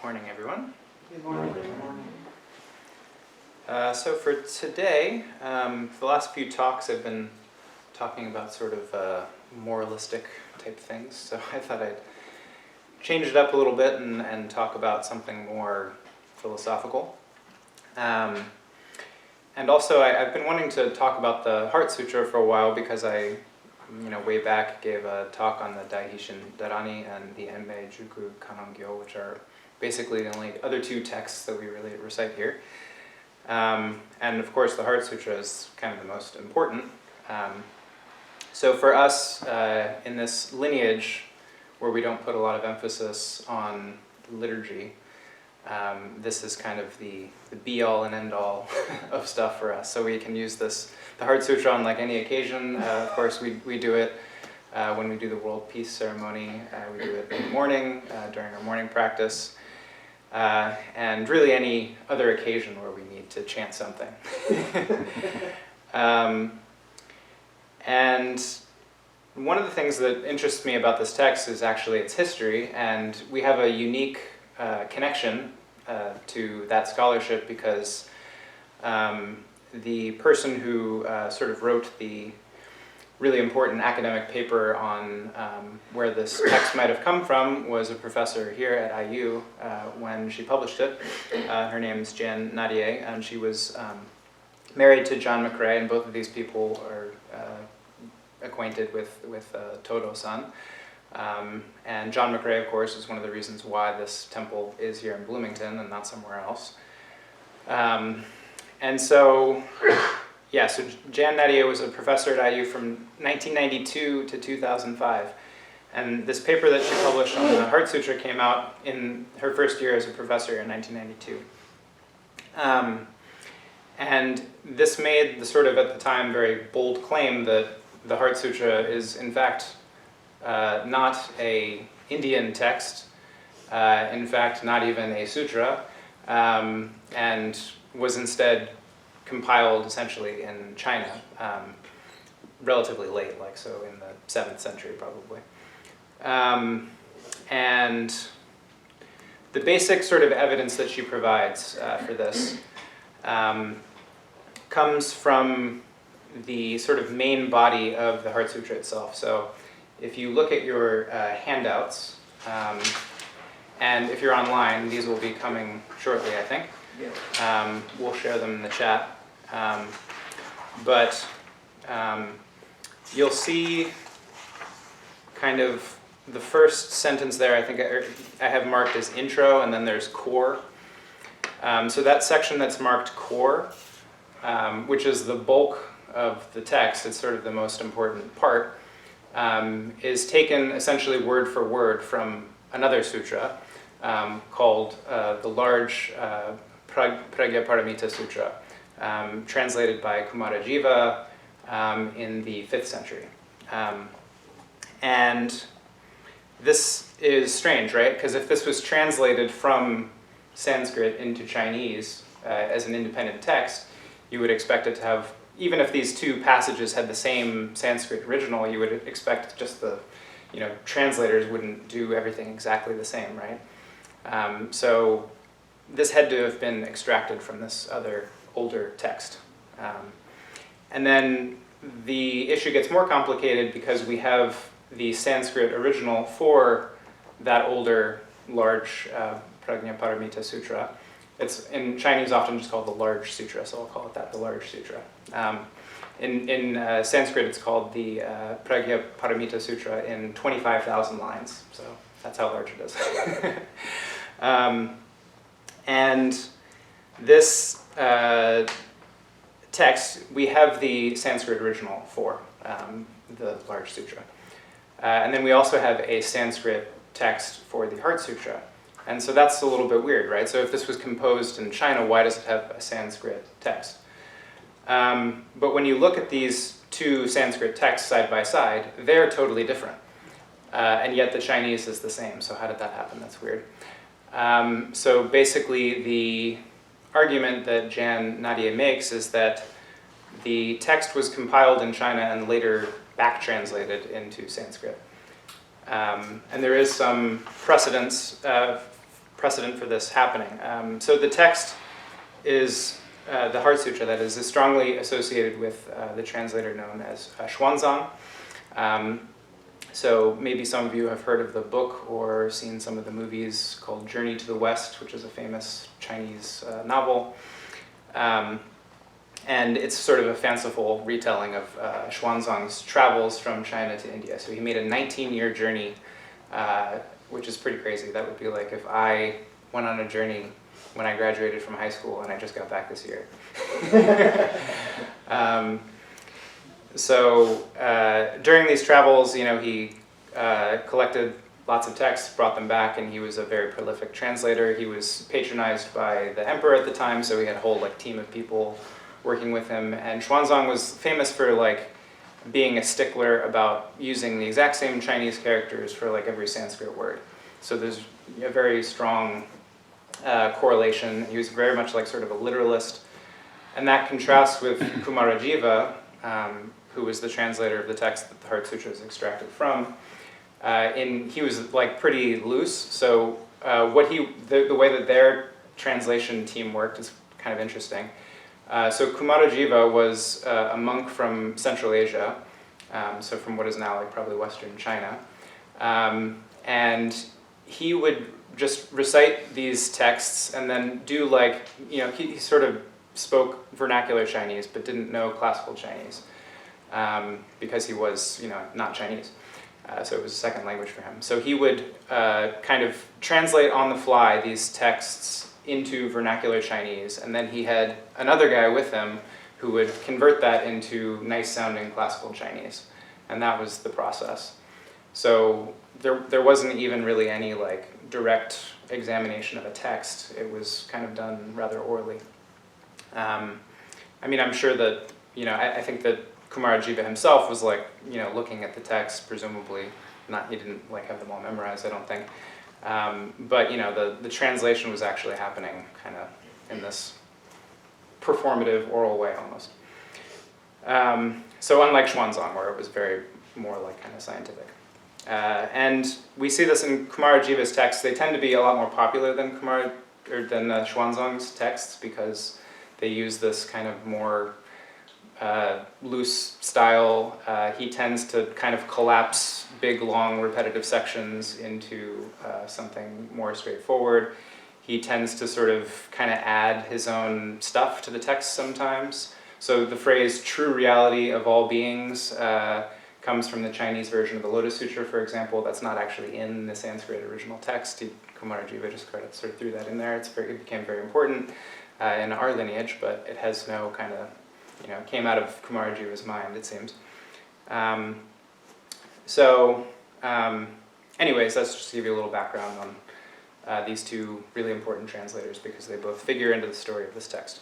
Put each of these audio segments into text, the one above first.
Morning, everyone. Good morning. Good morning. So for today, for the last few talks I've been talking about sort of moralistic type things, so I thought I'd change it up a little bit and talk about something more philosophical. And also I've been wanting to talk about the Heart Sutra for a while because I, way back gave a talk on the Daihishin Dharani and the Enmei Juku Kanongyo, which are basically the only other two texts that we really recite here. And of course the Heart Sutra is kind of the most important. So for us in this lineage where we don't put a lot of emphasis on liturgy, this is kind of the be-all and end-all of stuff for us. So we can use the Heart Sutra on like any occasion. Of course we do it when we do the World Peace Ceremony. We do it in the morning during our morning practice. And really any other occasion where we need to chant something. And one of the things that interests me about this text is actually its history, and we have a unique connection to that scholarship because the person who sort of wrote the really important academic paper on where this text might have come from was a professor here at IU when she published it. Her name is Jan Nadier, and she was married to John McRae, and both of these people are acquainted with Todo-san. And John McRae, of course, is one of the reasons why this temple is here in Bloomington and not somewhere else. And so, yeah, so Jan Nadier was a professor at IU from 1992 to 2005. And this paper that she published on the Heart Sutra came out in her first year as a professor in 1992. And this made the sort of, at the time, very bold claim that the Heart Sutra is, in fact, not an Indian text, in fact, not even a sutra, and was instead compiled essentially in China, relatively late, like so in the 7th century probably. And the basic sort of evidence that she provides for this comes from the sort of main body of the Heart Sutra itself. So if you look at your handouts, and if you're online, these will be coming shortly, I think. We'll share them in the chat. But you'll see kind of the first sentence there, I think I have marked as intro, and then there's core. So that section that's marked core, which is the bulk of the text, it's sort of the most important part, is taken essentially word for word from another sutra called the large Pragyaparamita Sutra, translated by Kumarajiva in the 5th century. And this is strange, right? Because if this was translated from Sanskrit into Chinese as an independent text, you would expect it to have, even if these two passages had the same Sanskrit original, you would expect just the, translators wouldn't do everything exactly the same, right? So this had to have been extracted from this other older text. And then the issue gets more complicated because we have the Sanskrit original for that older, large Prajnaparamita Sutra. It's in Chinese often just called the Large Sutra, so I'll call it that, the Large Sutra. In Sanskrit it's called the Prajnaparamita Sutra in 25,000 lines, so that's how large it is. And this text, we have the Sanskrit original for the Large Sutra. And then we also have a Sanskrit text for the Heart Sutra. And so that's a little bit weird, right? So if this was composed in China, why does it have a Sanskrit text? But when you look at these two Sanskrit texts side by side, they're totally different. And yet the Chinese is the same, so how did that happen? That's weird. So basically the argument that Jan Nadier makes is that the text was compiled in China and later back-translated into Sanskrit. And there is some precedence precedent for this happening. So the text is, the Heart Sutra, that is strongly associated with the translator known as Xuanzang. So maybe some of you have heard of the book or seen some of the movies called Journey to the West, which is a famous Chinese novel. And it's sort of a fanciful retelling of Xuanzang's travels from China to India. So he made a 19-year journey, which is pretty crazy. That would be like if I went on a journey when I graduated from high school and I just got back this year. So during these travels, he collected lots of texts, brought them back, and he was a very prolific translator. He was patronized by the emperor at the time, so he had a whole team of people working with him. And Xuanzang was famous for being a stickler about using the exact same Chinese characters for every Sanskrit word. So there's a very strong correlation. He was very much sort of a literalist, and that contrasts with Kumarajiva, who was the translator of the text that the Heart Sutra is extracted from. He was pretty loose. So the way that their translation team worked is kind of interesting. So Kumarajiva was a monk from Central Asia, so from what is now probably Western China, and he would just recite these texts and then do he sort of spoke vernacular Chinese but didn't know classical Chinese. Because he was, not Chinese. So it was a second language for him. So he would kind of translate on the fly these texts into vernacular Chinese, and then he had another guy with him who would convert that into nice-sounding classical Chinese. And that was the process. So there wasn't even really any direct examination of a text. It was kind of done rather orally. I'm sure that, I think that Kumarajiva himself was looking at the text, presumably. He didn't have them all memorized, I don't think. But the translation was actually happening kind of in this performative oral way almost. So unlike Xuanzang, where it was very more kind of scientific. And we see this in Kumarajiva's texts. They tend to be a lot more popular than Xuanzang's texts because they use this kind of more loose style. He tends to kind of collapse big, long, repetitive sections into something more straightforward. He tends to sort of kind of add his own stuff to the text sometimes. So the phrase "true reality of all beings" comes from the Chinese version of the Lotus Sutra, for example. That's not actually in the Sanskrit original text. Kumarajiva just sort of threw that in there. It became very important in our lineage, but it has no kind of, came out of Kumarajiva's mind, it seems. Anyways, that's just to give you a little background on these two really important translators because they both figure into the story of this text.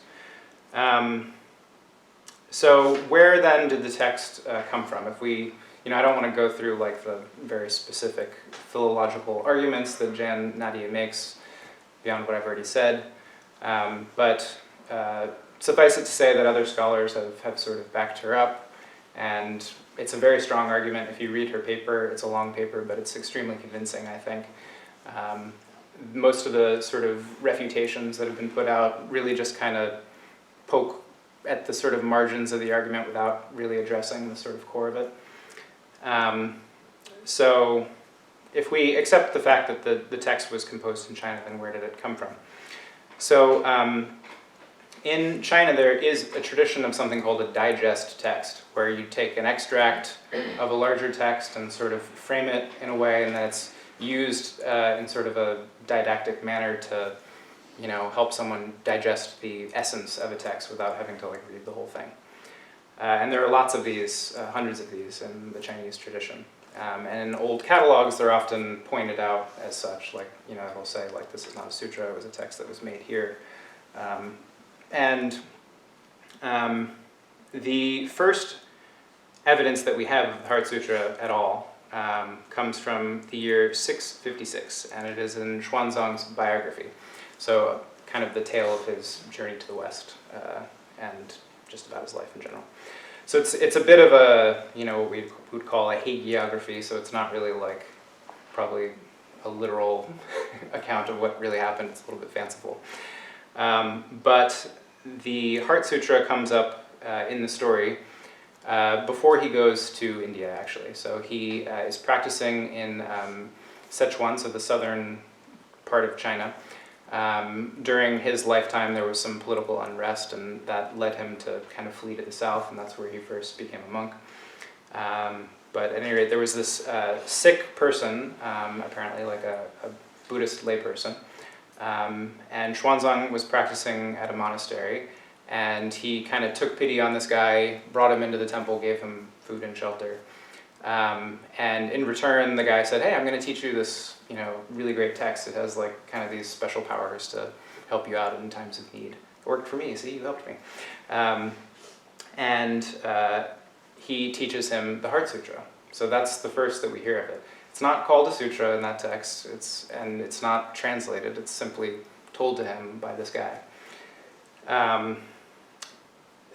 So where then did the text come from? If we, I don't want to go through the very specific philological arguments that Jan Nadia makes beyond what I've already said, but suffice it to say that other scholars have sort of backed her up, and it's a very strong argument. If you read her paper, it's a long paper, but it's extremely convincing, I think. Most of the sort of refutations that have been put out really just kind of poke at the sort of margins of the argument without really addressing the sort of core of it. So if we accept the fact that the text was composed in China, then where did it come from? So in China, there is a tradition of something called a digest text, where you take an extract of a larger text and sort of frame it in a way, and then it's used in sort of a didactic manner to, help someone digest the essence of a text without having to read the whole thing. And there are lots of these, hundreds of these in the Chinese tradition. And in old catalogs, they're often pointed out as such, it'll say, this is not a sutra, it was a text that was made here. The first evidence that we have of the Heart Sutra at all comes from the year 656, and it is in Xuanzang's biography. So kind of the tale of his journey to the West and just about his life in general. So it's a bit of a, what we would call a hagiography, so it's not really probably a literal account of what really happened. It's a little bit fanciful. But the Heart Sutra comes up in the story before he goes to India, actually. So he is practicing in Sichuan, so the southern part of China. During his lifetime, there was some political unrest, and that led him to kind of flee to the south, and that's where he first became a monk. But at any rate, there was this sick person, apparently like a Buddhist layperson, and Xuanzang was practicing at a monastery, and he kind of took pity on this guy, brought him into the temple, gave him food and shelter. And in return, the guy said, "Hey, I'm going to teach you this, really great text. It has like kind of these special powers to help you out in times of need." It worked for me. See, you helped me. And he teaches him the Heart Sutra. So that's the first that we hear of it. It's not called a sutra in that text. It's not translated. It's simply told to him by this guy.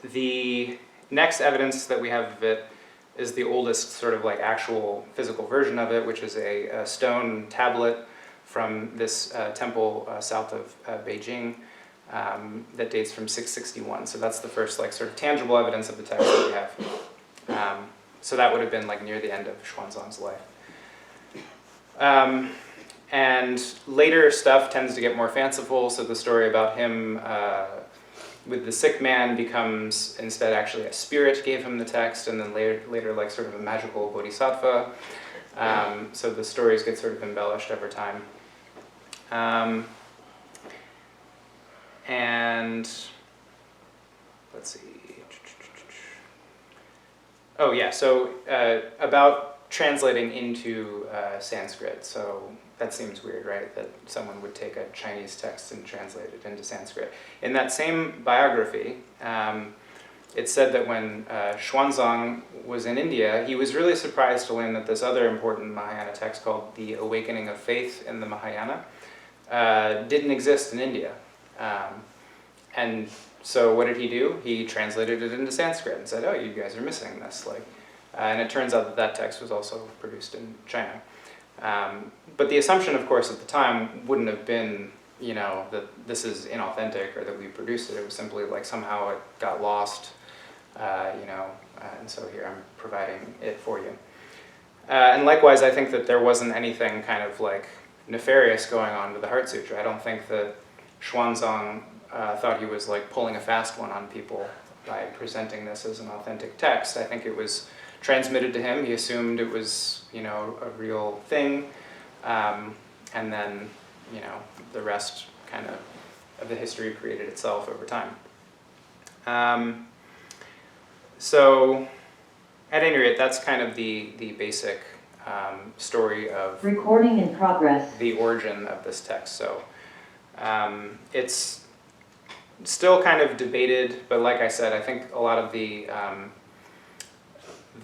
The next evidence that we have of it is the oldest sort of like actual physical version of it, which is a stone tablet from this temple south of Beijing that dates from 661. So that's the first like sort of tangible evidence of the text that we have. So that would have been like near the end of Xuanzang's life. And later stuff tends to get more fanciful, so the story about him with the sick man becomes instead actually a spirit gave him the text, and then later like sort of a magical bodhisattva. So the stories get sort of embellished over time. And let's see. Oh yeah, so about translating into Sanskrit. So that seems weird, right? That someone would take a Chinese text and translate it into Sanskrit. In that same biography, it said that when Xuanzang was in India, he was really surprised to learn that this other important Mahayana text called The Awakening of Faith in the Mahayana didn't exist in India. And so what did he do? He translated it into Sanskrit and said, "Oh, you guys are missing this." And it turns out that that text was also produced in China. But the assumption, of course, at the time wouldn't have been, that this is inauthentic or that we produced it. It was simply like somehow it got lost, and so here I'm providing it for you. And likewise, I think that there wasn't anything kind of like nefarious going on with the Heart Sutra. I don't think that Xuanzang thought he was like pulling a fast one on people by presenting this as an authentic text. I think it was transmitted to him. He assumed it was, a real thing, and then, the rest kind of the history created itself over time. So, at any rate, that's kind of the basic story of recording in progress. The origin of this text. So, it's still kind of debated, but like I said, I think a lot of the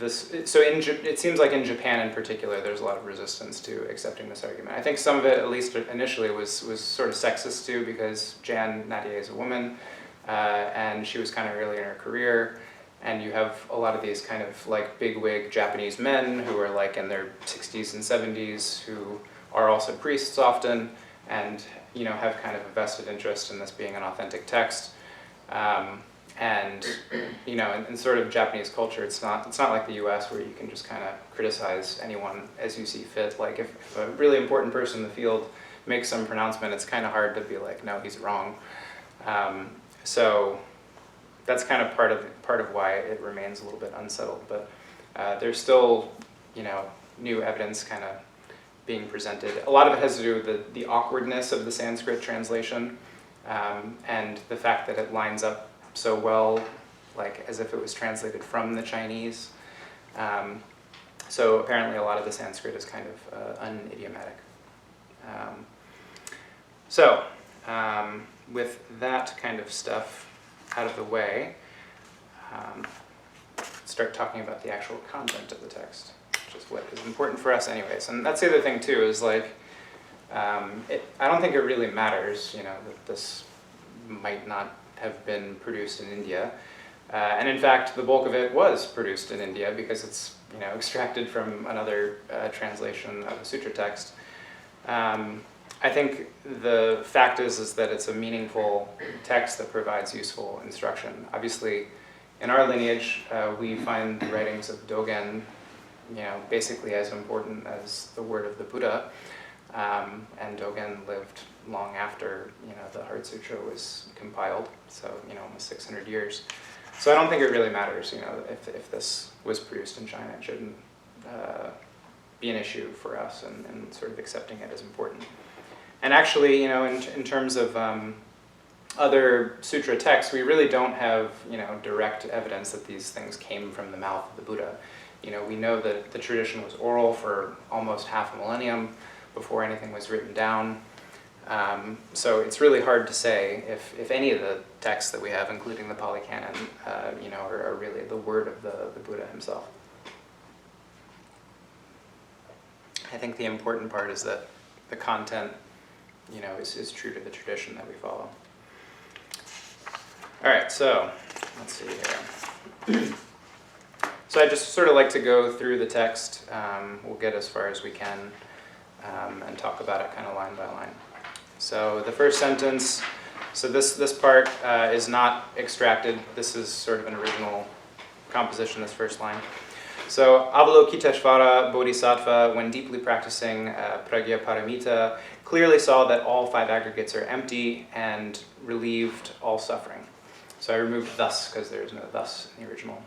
it seems like in Japan in particular, there's a lot of resistance to accepting this argument. I think some of it, at least initially, was sort of sexist too, because Jan Nadier is a woman, and she was kind of early in her career, and you have a lot of these kind of like bigwig Japanese men who are like in their 60s and 70s, who are also priests often, and have kind of a vested interest in this being an authentic text. And in sort of Japanese culture, it's not like the U.S. where you can just kind of criticize anyone as you see fit. Like if a really important person in the field makes some pronouncement, it's kind of hard to be like, no, he's wrong. So that's kind of part of why it remains a little bit unsettled. But there's still new evidence kind of being presented. A lot of it has to do with the awkwardness of the Sanskrit translation, and the fact that it lines up so well, like as if it was translated from the Chinese. So apparently a lot of the Sanskrit is kind of unidiomatic. With that kind of stuff out of the way, start talking about the actual content of the text, which is what is important for us anyways. And that's the other thing too, is like, I don't think it really matters, that this might not have been produced in India. And in fact, the bulk of it was produced in India because it's extracted from another translation of a sutra text. I think the fact is that it's a meaningful text that provides useful instruction. Obviously, in our lineage, we find the writings of Dogen, basically as important as the word of the Buddha. And Dogen lived long after, the Heart Sutra was compiled, so, almost 600 years. So I don't think it really matters, if this was produced in China. It shouldn't be an issue for us and sort of accepting it as important. And actually, in terms of other sutra texts, we really don't have, direct evidence that these things came from the mouth of the Buddha. We know that the tradition was oral for almost half a millennium before anything was written down. So it's really hard to say if any of the texts that we have, including the Pali Canon, are really the word of the Buddha himself. I think the important part is that the content, is true to the tradition that we follow. All right, so let's see here. So I just sort of like to go through the text. We'll get as far as we can and talk about it kind of line by line. So the first sentence, so this part is not extracted. This is sort of an original composition, this first line. So Avalokiteshvara Bodhisattva, when deeply practicing Pragya Paramita, clearly saw that all 5 aggregates are empty and relieved all suffering. So I removed thus because there's no thus in the original.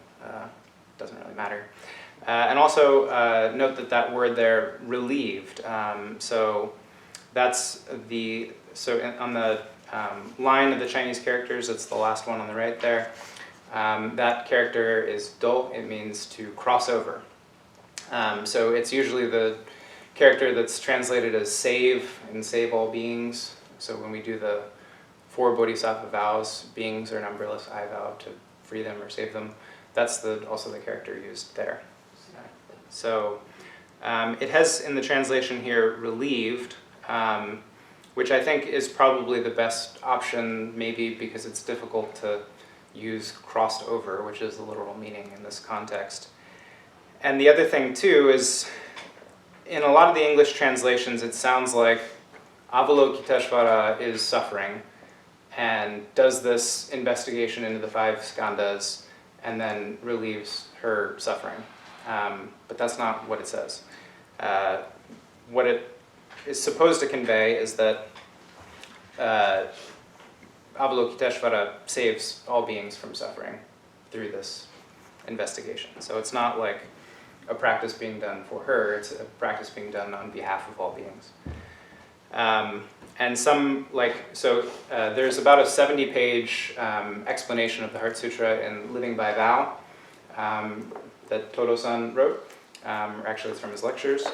Doesn't really matter. And also note that word there, relieved. So that's on the line of the Chinese characters, it's the last one on the right there. That character is do, it means to cross over. So it's usually the character that's translated as save and save all beings. So when we do the 4 bodhisattva vows, beings are numberless, I vow to free them or save them. That's also the character used there. So it has in the translation here relieved, which I think is probably the best option, maybe because it's difficult to use crossed over, which is the literal meaning in this context. And the other thing too is, in a lot of the English translations, it sounds like Avalokiteshvara is suffering and does this investigation into the 5 skandhas and then relieves her suffering. But that's not what it says. What it is supposed to convey is that Avalokiteshvara saves all beings from suffering through this investigation. So it's not like a practice being done for her, it's a practice being done on behalf of all beings. And there's about a 70-page explanation of the Heart Sutra in Living by Vow that Todo-san wrote. Actually, it's from his lectures.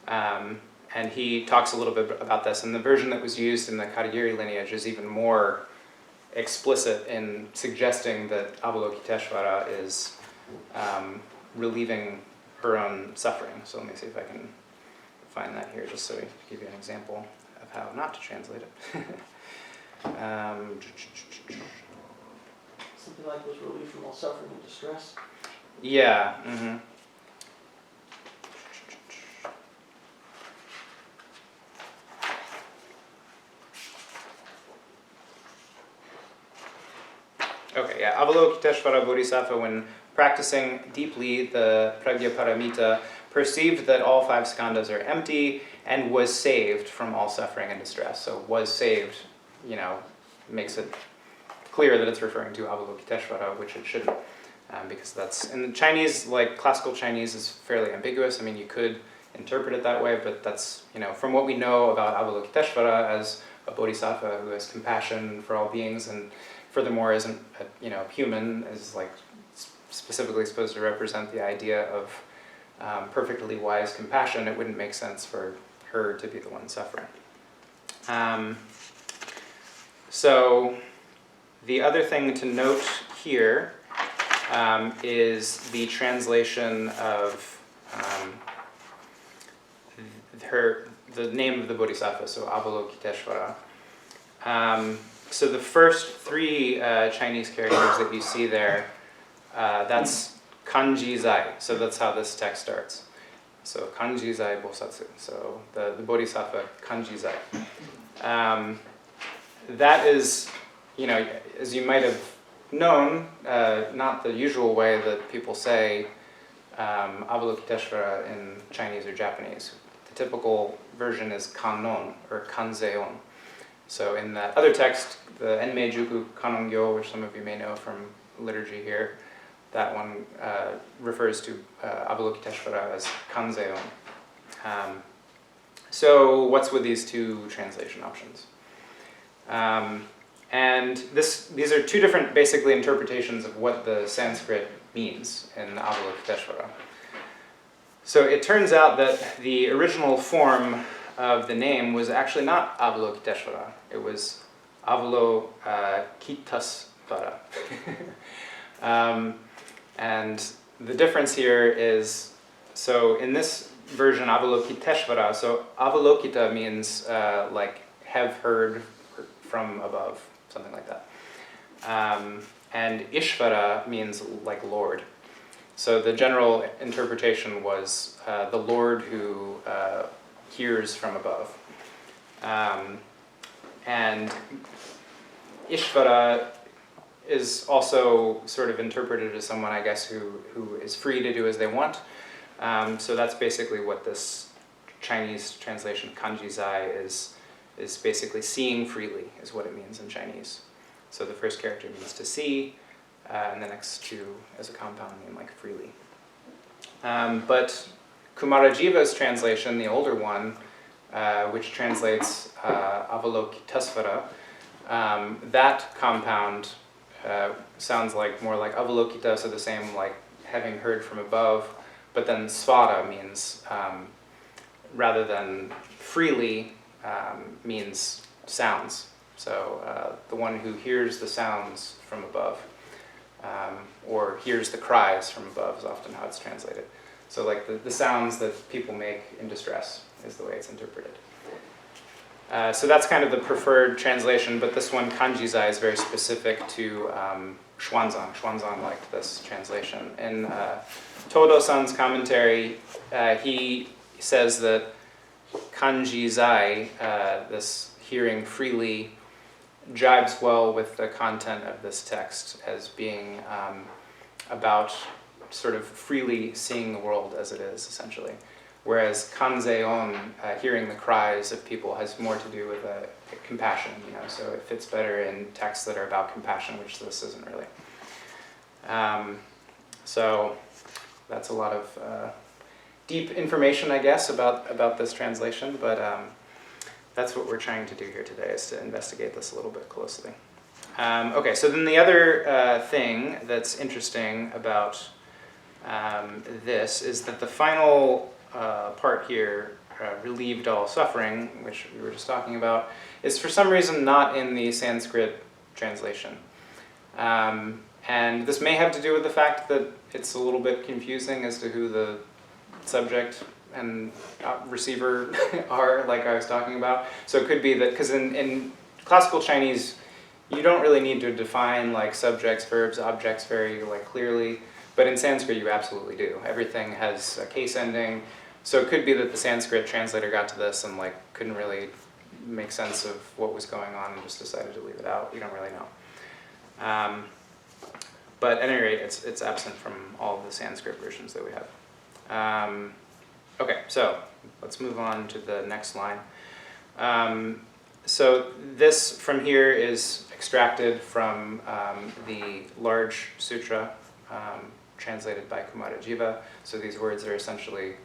And he talks a little bit about this. And the version that was used in the Katagiri lineage is even more explicit in suggesting that Avalokiteshvara is relieving her own suffering. So let me see if I can find that here, just so to give you an example of how not to translate it. Something like was relieved from all suffering and distress. Yeah. Mm-hmm. Okay, yeah. Avalokiteshvara Bodhisattva, when practicing deeply the Pragya Paramita, perceived that all 5 skandhas are empty and was saved from all suffering and distress. So was saved, makes it clear that it's referring to Avalokiteshvara, which it shouldn't, because that's, in the Chinese, like classical Chinese is fairly ambiguous. I mean, you could interpret it that way, but that's, from what we know about Avalokiteshvara as a bodhisattva who has compassion for all beings, and furthermore isn't, human, is like specifically supposed to represent the idea of perfectly wise compassion, it wouldn't make sense for her to be the one suffering. So the other thing to note here is the translation of the name of the bodhisattva, so Avalokiteshvara. So the first 3 Chinese characters that you see there, that's kanji zai, so that's how this text starts. So kanjizai bosatsu. So the bodhisattva kanjizai. That is, as you might have known, not the usual way that people say Avalokiteshvara in Chinese or Japanese. The typical version is kannon or kanzeon. So in that other text, the Enmeijuku Kanongyo, which some of you may know from liturgy here, that one refers to Avalokiteshvara as kanzeon. So what's with these two translation options? And these are two different, basically, interpretations of what the Sanskrit means in Avalokiteshvara. So it turns out that the original form of the name was actually not Avalokiteshvara. It was Avalokitesvara. And the difference here is, so in this version, Avalokiteshvara, so Avalokita means like have heard from above, something like that. And Ishvara means like Lord. So the general interpretation was the Lord who hears from above. And Ishvara is also sort of interpreted as someone, I guess, who is free to do as they want. So that's basically what this Chinese translation, kanjizai, is basically seeing freely, is what it means in Chinese. So the first character means to see, and the next two as a compound mean like freely. But Kumarajiva's translation, the older one, which translates Avalokitesvara, that compound sounds like more like Avalokita, so the same like having heard from above, but then svara means, rather than freely, means sounds. So the one who hears the sounds from above, or hears the cries from above is often how it's translated. So like the sounds that people make in distress is the way it's interpreted. So that's kind of the preferred translation, but this one, kanjizai, is very specific to Xuanzang. Xuanzang liked this translation. In Todo-san's commentary, he says that kanjizai, this hearing freely, jibes well with the content of this text as being about sort of freely seeing the world as it is, essentially. Whereas kanzeon, hearing the cries of people, has more to do with compassion, so it fits better in texts that are about compassion, which this isn't really. So that's a lot of deep information, I guess, about this translation, but that's what we're trying to do here today, is to investigate this a little bit closely. Okay, so then the other thing that's interesting about this is that the final part here, relieved all suffering, which we were just talking about, is for some reason not in the Sanskrit translation. And this may have to do with the fact that it's a little bit confusing as to who the subject and receiver are, like I was talking about. So it could be that, because in classical Chinese, you don't really need to define like subjects, verbs, objects very like clearly, but in Sanskrit you absolutely do. Everything has a case ending. So it could be that the Sanskrit translator got to this and like couldn't really make sense of what was going on and just decided to leave it out. We don't really know. But at any rate, it's absent from all of the Sanskrit versions that we have. Okay, so let's move on to the next line. So this from here is extracted from the large sutra translated by Kumarajiva. So these words are essentially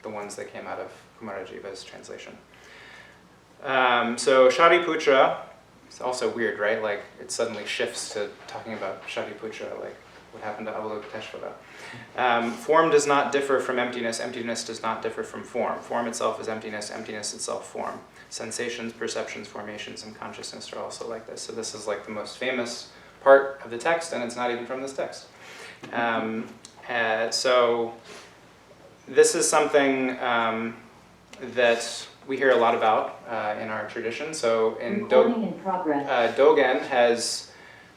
the ones that came out of Kumarajiva's translation. So Shariputra, it's also weird, right? Like it suddenly shifts to talking about Shariputra, like what happened to Avalokiteshvara. Form does not differ from emptiness, emptiness does not differ from form. Form itself is emptiness, emptiness itself form. Sensations, perceptions, formations, and consciousness are also like this. So this is like the most famous part of the text, and it's not even from this text. So this is something that we hear a lot about in our tradition. So in Dogen has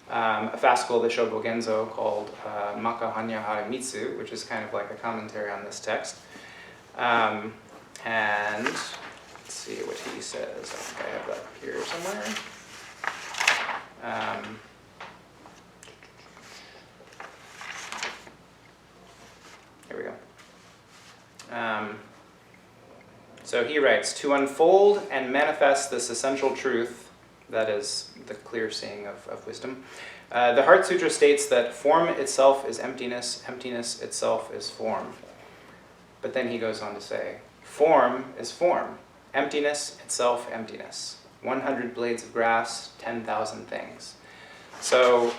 a fascicle that Shobo Genzo called Maka Hanya Haramitsu, which is kind of like a commentary on this text. And let's see what he says. I think I have that here somewhere. Here we go. So he writes, to unfold and manifest this essential truth, that is the clear seeing of wisdom, the Heart Sutra states that form itself is emptiness, emptiness itself is form. But then he goes on to say, form is form, emptiness itself emptiness. 100 blades of grass, 10,000 things. So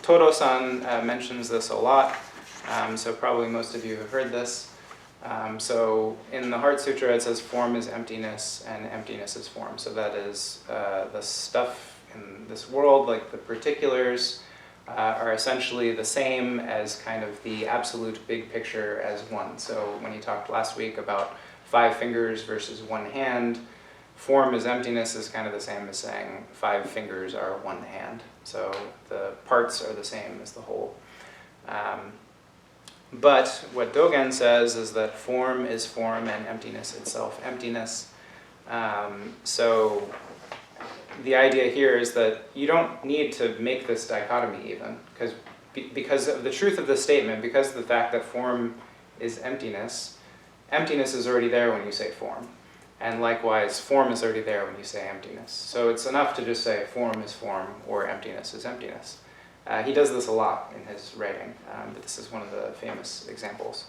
Todo-san mentions this a lot, so probably most of you have heard this. So in the Heart Sutra it says form is emptiness and emptiness is form. So that is the stuff in this world, like the particulars, are essentially the same as kind of the absolute big picture as one. So when you talked last week about 5 fingers versus 1 hand, form as emptiness is kind of the same as saying 5 fingers are 1 hand. So the parts are the same as the whole. But what Dogen says is that form is form and emptiness itself emptiness. So the idea here is that you don't need to make this dichotomy even, because of the truth of the statement, because of the fact that form is emptiness, emptiness is already there when you say form. And likewise, form is already there when you say emptiness. So it's enough to just say form is form or emptiness is emptiness. He does this a lot in his writing, but this is one of the famous examples.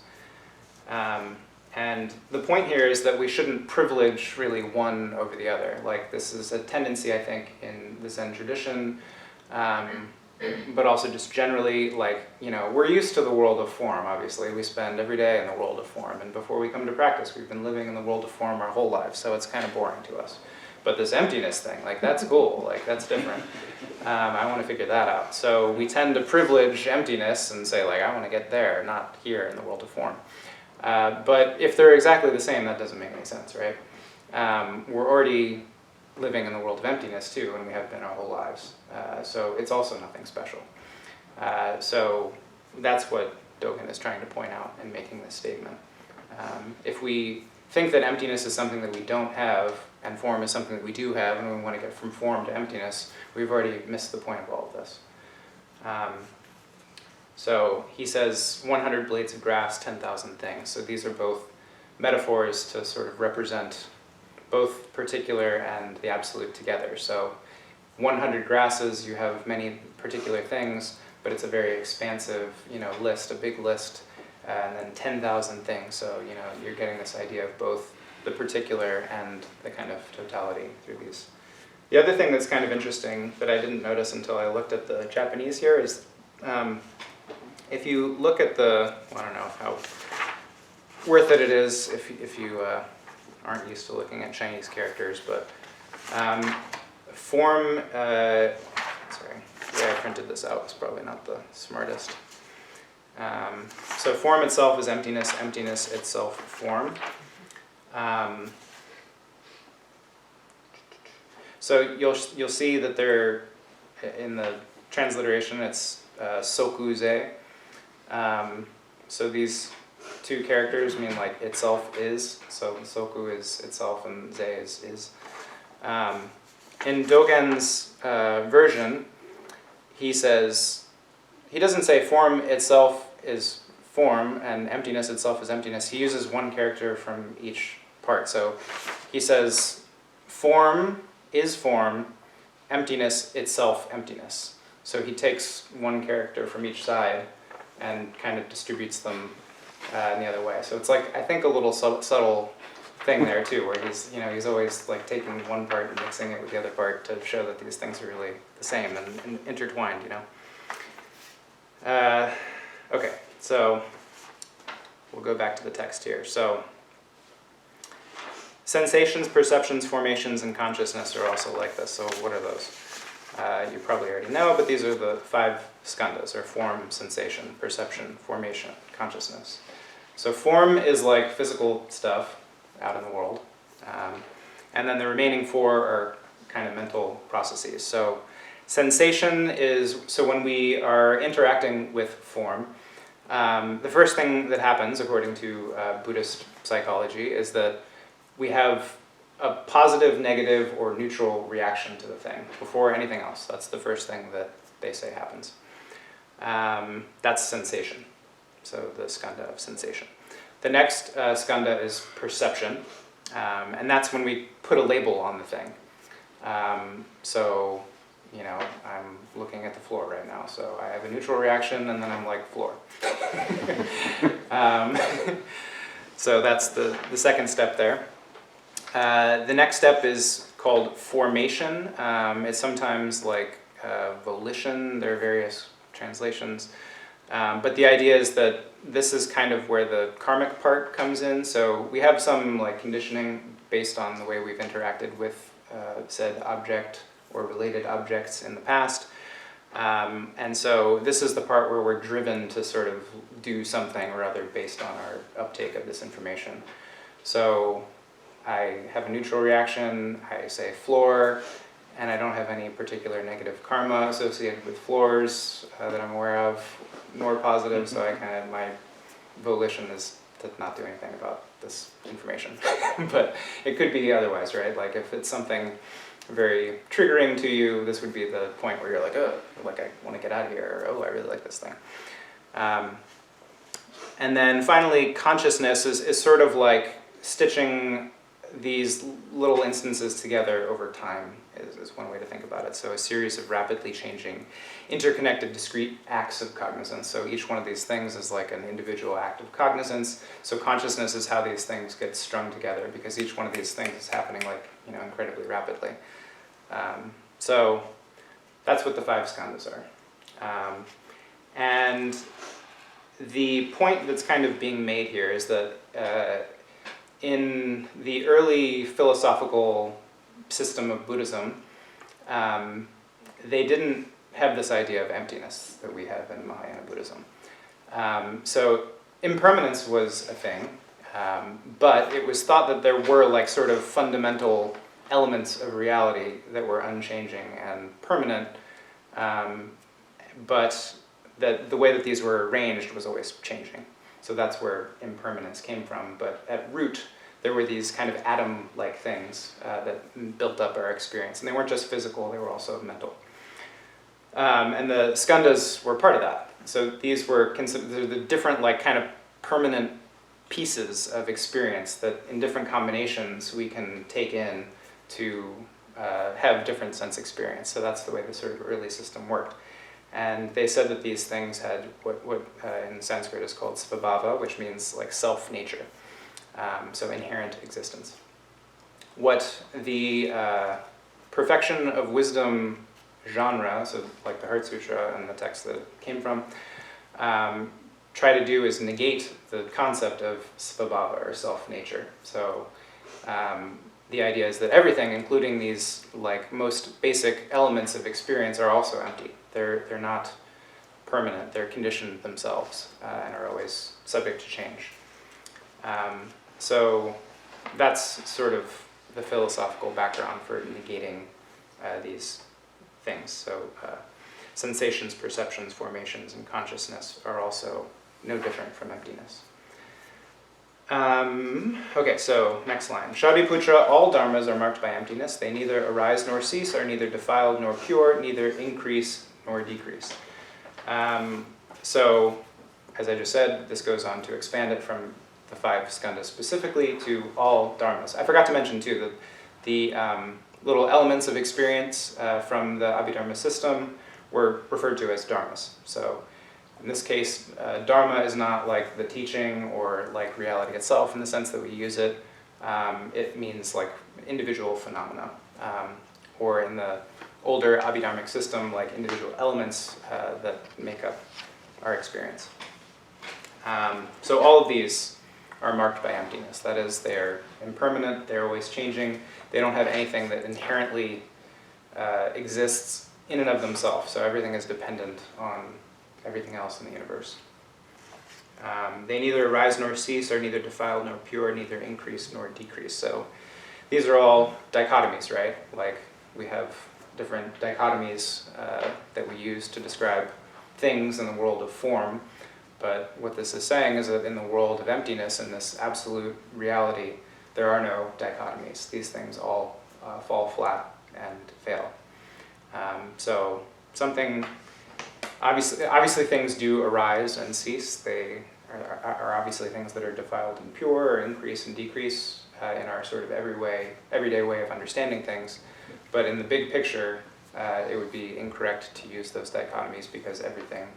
And the point here is that we shouldn't privilege really one over the other. Like, this is a tendency, I think, in the Zen tradition, but also just generally, like, you know, we're used to the world of form, obviously. We spend every day in the world of form, and before we come to practice, we've been living in the world of form our whole lives, so it's kind of boring to us. But this emptiness thing, like, that's cool, like, that's different. I want to figure that out. So we tend to privilege emptiness and say, like, I want to get there, not here in the world of form. But if they're exactly the same, that doesn't make any sense, right? We're already living in the world of emptiness, too, and we have been our whole lives. So it's also nothing special. So that's what Dogen is trying to point out in making this statement. If we think that emptiness is something that we don't have, and form is something that we do have, and we want to get from form to emptiness, we've already missed the point of all of this. So he says 100 blades of grass, 10,000 things. So these are both metaphors to sort of represent both particular and the absolute together. So 100 grasses, you have many particular things, but it's a very expansive, you know, list, a big list, and then 10,000 things. So, you know, you're getting this idea of both the particular and the kind of totality through these. The other thing that's kind of interesting that I didn't notice until I looked at the Japanese here is if you look at the, well, I don't know how worth it is if you aren't used to looking at Chinese characters, but form, sorry, the way I printed this out was probably not the smartest. So form itself is emptiness, emptiness itself form. So you'll see that they're, in the transliteration, it's soku-ze. So these two characters mean like itself is, so soku is itself and ze is. In Dogen's version, he says, he doesn't say form itself is form and emptiness itself is emptiness. He uses one character from each part. So he says form is form, emptiness itself emptiness. So he takes one character from each side and kind of distributes them in the other way. So it's like, I think, a little subtle thing there too, where he's always like taking one part and mixing it with the other part to show that these things are really the same and intertwined, you know. Okay, so we'll go back to the text here. So sensations, perceptions, formations, and consciousness are also like this. So what are those? You probably already know, but these are the 5 skandhas, or form, sensation, perception, formation, consciousness. So form is like physical stuff out in the world, and then the remaining 4 are kind of mental processes. So sensation is, so when we are interacting with form, The first thing that happens, according to Buddhist psychology, is that we have a positive, negative, or neutral reaction to the thing before anything else. That's the first thing that they say happens. That's sensation, so the skandha of sensation. The next skandha is perception, and that's when we put a label on the thing. So, you know, I'm looking at the floor right now, so I have a neutral reaction, and then I'm like, floor. So that's the second step there. The next step is called formation. It's sometimes like volition. There are various translations. But the idea is that this is kind of where the karmic part comes in. So we have some like conditioning based on the way we've interacted with said object or related objects in the past. And so this is the part where we're driven to sort of do something or other based on our uptake of this information. So I have a neutral reaction, I say floor, and I don't have any particular negative karma associated with floors that I'm aware of, nor positive, so my volition is to not do anything about this information. But it could be otherwise, right? Like if it's something very triggering to you, this would be the point where you're like, oh, like I want to get out of here, or oh, I really like this thing. And then finally, consciousness is sort of like stitching these little instances together over time is one way to think about it. So a series of rapidly changing, interconnected, discrete acts of cognizance. So each one of these things is like an individual act of cognizance. So consciousness is how these things get strung together, because each one of these things is happening like, you know, incredibly rapidly. So that's what the 5 skandhas are. And the point that's kind of being made here is that in the early philosophical system of Buddhism, they didn't have this idea of emptiness that we have in Mahayana Buddhism. So impermanence was a thing, but it was thought that there were like sort of fundamental elements of reality that were unchanging and permanent, but that the way that these were arranged was always changing. So that's where impermanence came from. But at root, there were these kind of atom-like things that built up our experience. And they weren't just physical, they were also mental. And the skandhas were part of that. So these were considered the different like kind of permanent pieces of experience that in different combinations we can take in to have different sense experience. So that's the way the sort of early system worked. And they said that these things had what in Sanskrit is called svabhava, which means like self-nature, so inherent existence. What the perfection of wisdom genre, so like the Heart Sutra and the text that it came from, try to do is negate the concept of svabhava, or self-nature. So the idea is that everything, including these like most basic elements of experience, are also empty. They're not permanent. They're conditioned themselves and are always subject to change. So that's sort of the philosophical background for negating these things. So sensations, perceptions, formations, and consciousness are also no different from emptiness. Okay, so next line. Shariputra, all dharmas are marked by emptiness. They neither arise nor cease, are neither defiled nor pure, neither increase nor decrease. So, as I just said, this goes on to expand it from the 5 skandhas specifically to all dharmas. I forgot to mention too that the little elements of experience from the Abhidharma system were referred to as dharmas. So in this case, dharma is not like the teaching or like reality itself in the sense that we use it. It means like individual phenomena, or in the older Abhidharmic system, like individual elements that make up our experience. So all of these are marked by emptiness. That is, they're impermanent, they're always changing, they don't have anything that inherently exists in and of themselves, so everything is dependent on everything else in the universe. They neither arise nor cease, are neither defiled nor pure, neither increase nor decrease. So these are all dichotomies, right? Like we have different dichotomies that we use to describe things in the world of form. But what this is saying is that in the world of emptiness, in this absolute reality, there are no dichotomies. These things all fall flat and fail. So something, obviously things do arise and cease. They are obviously things that are defiled and pure, or increase and decrease in our sort of everyday way of understanding things. But in the big picture, it would be incorrect to use those dichotomies because everything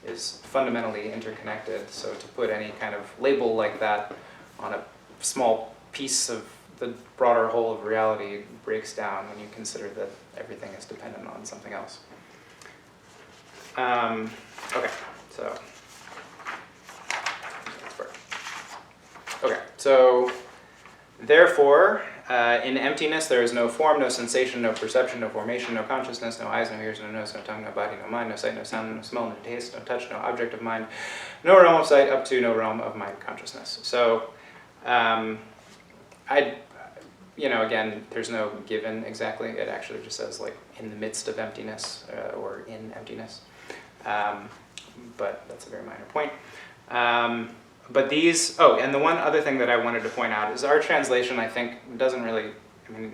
is fundamentally interconnected. So to put any kind of label like that on a small piece of the broader whole of reality breaks down when you consider that everything is dependent on something else. Okay, so therefore, in emptiness there is no form, no sensation, no perception, no formation, no consciousness, no eyes, no ears, no nose, no tongue, no body, no mind, no sight, no sound, no smell, no taste, no touch, no object of mind, no realm of sight up to no realm of mind consciousness. So, again, there's no given exactly. It actually just says like in the midst of emptiness or in emptiness. But that's a very minor point. But these, and the one other thing that I wanted to point out is our translation, I think, doesn't really,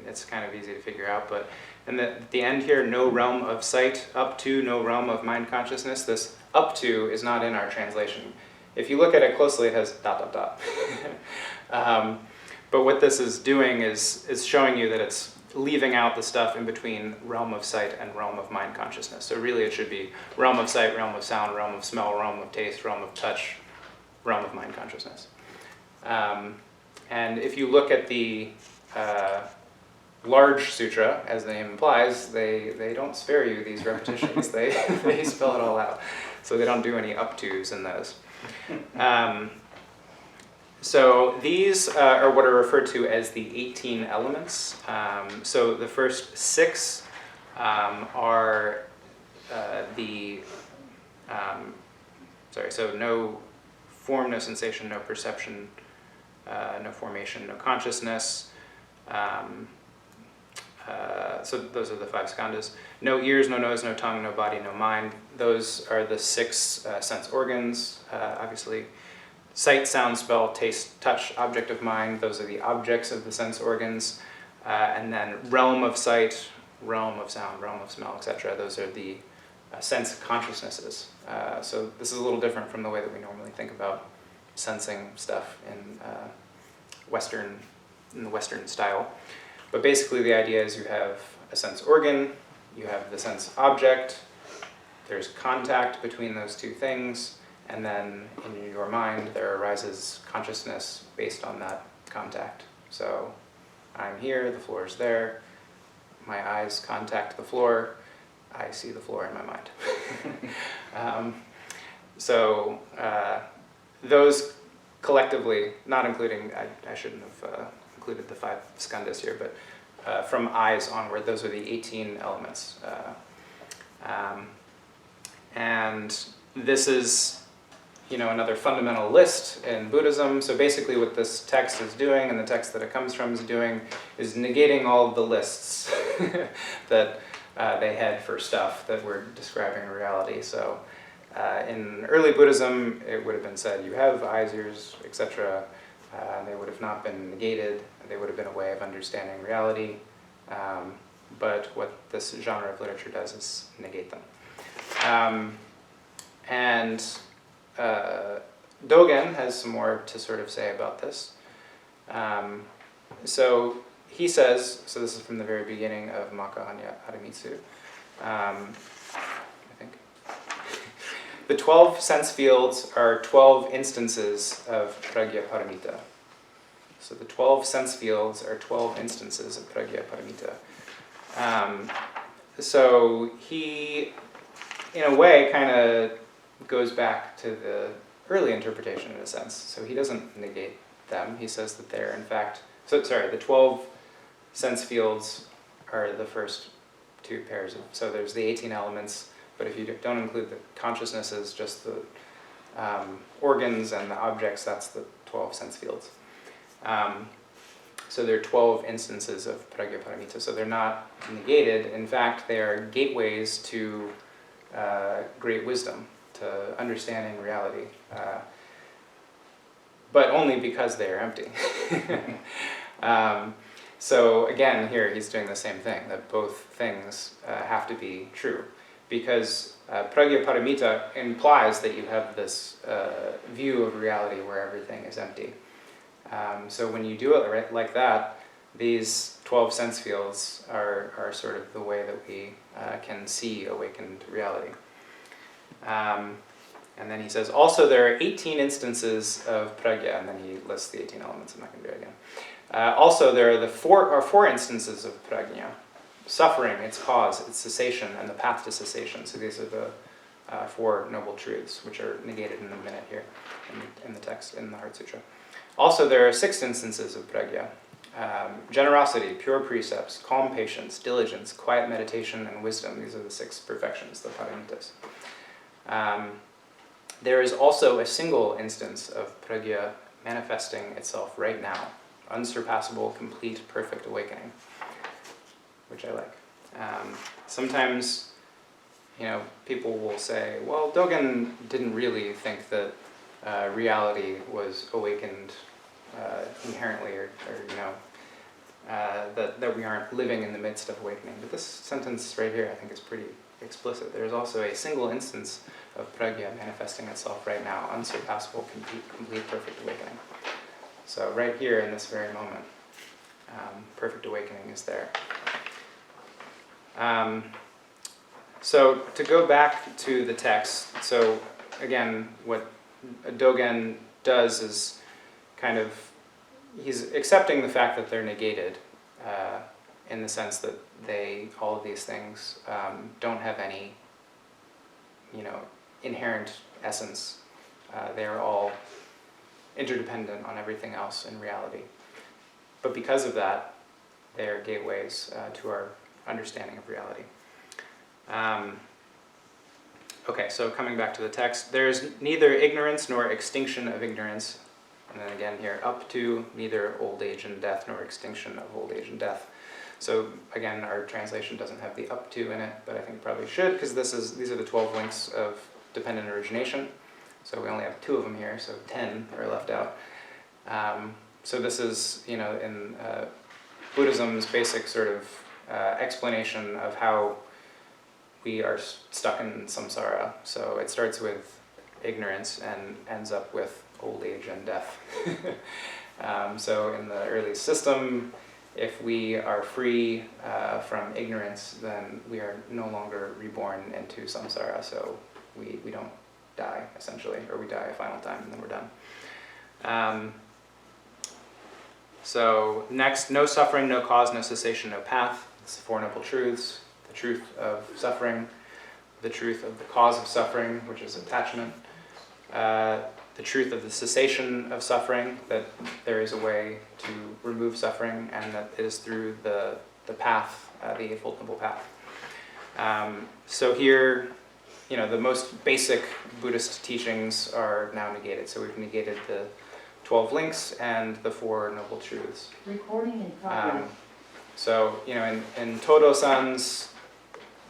it's kind of easy to figure out, but in the end here, no realm of sight up to, no realm of mind consciousness, this up to is not in our translation. If you look at it closely, it has ... But what this is doing is showing you that it's leaving out the stuff in between realm of sight and realm of mind consciousness. So really it should be realm of sight, realm of sound, realm of smell, realm of taste, realm of touch, realm of mind consciousness. And if you look at the large sutra, as the name implies, they don't spare you these repetitions. they spell it all out. So they don't do any up-tos in those. So these are what are referred to as the 18 elements. So the first 6 are so no form, no sensation, no perception, no formation, no consciousness. So those are the 5 skandhas. No ears, no nose, no tongue, no body, no mind. Those are the 6 sense organs, obviously. Sight, sound, smell, taste, touch, object of mind, those are the objects of the sense organs. And then realm of sight, realm of sound, realm of smell, etc. Those are the sense consciousnesses. So this is a little different from the way that we normally think about sensing stuff in the Western style. But basically the idea is you have a sense organ, you have the sense object, there's contact between those two things, and then in your mind there arises consciousness based on that contact. So I'm here, the floor is there, my eyes contact the floor, I see the floor in my mind. Those collectively, not including, I shouldn't have included the 5 skandhas here, but from eyes onward, those are the 18 elements. And this is another fundamental list in Buddhism. So basically what this text is doing, and the text that it comes from is doing, is negating all of the lists that they had for stuff that were describing reality. So in early Buddhism, it would have been said, you have eyes, ears, etc. They would have not been negated. They would have been a way of understanding reality. But what this genre of literature does is negate them. Dogen has some more to sort of say about this. So he says, so this is from the very beginning of Makahanya Haramitsu, I think. The 12 sense fields are 12 instances of Pragya Paramita. So the 12 sense fields are 12 instances of Pragya Paramita. So he, in a way, kind of goes back to the early interpretation in a sense. So he doesn't negate them. He says that they're in fact, the 12 sense fields are the first 2 pairs of, so there's the 18 elements, but if you don't include the consciousnesses, just the organs and the objects, that's the 12 sense fields. So there are 12 instances of Pragya Paramita, so they're not negated. In fact, they are gateways to great wisdom. understanding reality, but only because they are empty. So again, here he's doing the same thing, that both things have to be true, because pragya paramita implies that you have this view of reality where everything is empty. So when you do it like that, these 12 sense fields are sort of the way that we can see awakened reality. And then he says, also there are 18 instances of pragya, and then he lists the 18 elements. I'm not going to do it again. Also, there are four instances of prajna: suffering, its cause, its cessation, and the path to cessation. So these are the Four Noble Truths, which are negated in a minute here in the text, in the Heart Sutra. Also, there are 6 instances of prajna: generosity, pure precepts, calm patience, diligence, quiet meditation, and wisdom. These are the 6 perfections, the paramitas. There is also a single instance of prajna manifesting itself right now: unsurpassable, complete, perfect awakening, which I like. Sometimes, people will say, well, Dogen didn't really think that reality was awakened inherently, or that we aren't living in the midst of awakening. But this sentence right here, I think, is pretty explicit. There's also a single instance of prajna manifesting itself right now: unsurpassable, complete, perfect awakening. So right here in this very moment, perfect awakening is there. So to go back to the text, so again, what Dogen does is he's accepting the fact that they're negated, in the sense that all of these things don't have any, inherent essence. They are all interdependent on everything else in reality. But because of that, they are gateways to our understanding of reality. Okay, so coming back to the text, there is neither ignorance nor extinction of ignorance. And then again here, up to neither old age and death nor extinction of old age and death. So again, our translation doesn't have the up to in it, but I think it probably should, because these are the 12 links of dependent origination. So we only have 2 of them here, so 10 are left out. So this is, in Buddhism's basic sort of explanation of how we are stuck in samsara. So it starts with ignorance and ends up with old age and death. So in the early system, if we are free from ignorance, then we are no longer reborn into samsara. So we don't die, essentially, or we die a final time and then we're done. So next, no suffering, no cause, no cessation, no path. It's the Four Noble Truths: the truth of suffering, the truth of the cause of suffering, which is attachment, the truth of the cessation of suffering, that there is a way to remove suffering, and that it is through the path, the Eightfold Noble Path. So here, the most basic Buddhist teachings are now negated. So we've negated the 12 links and the Four Noble Truths. Recording in progress. So, in Todo-san's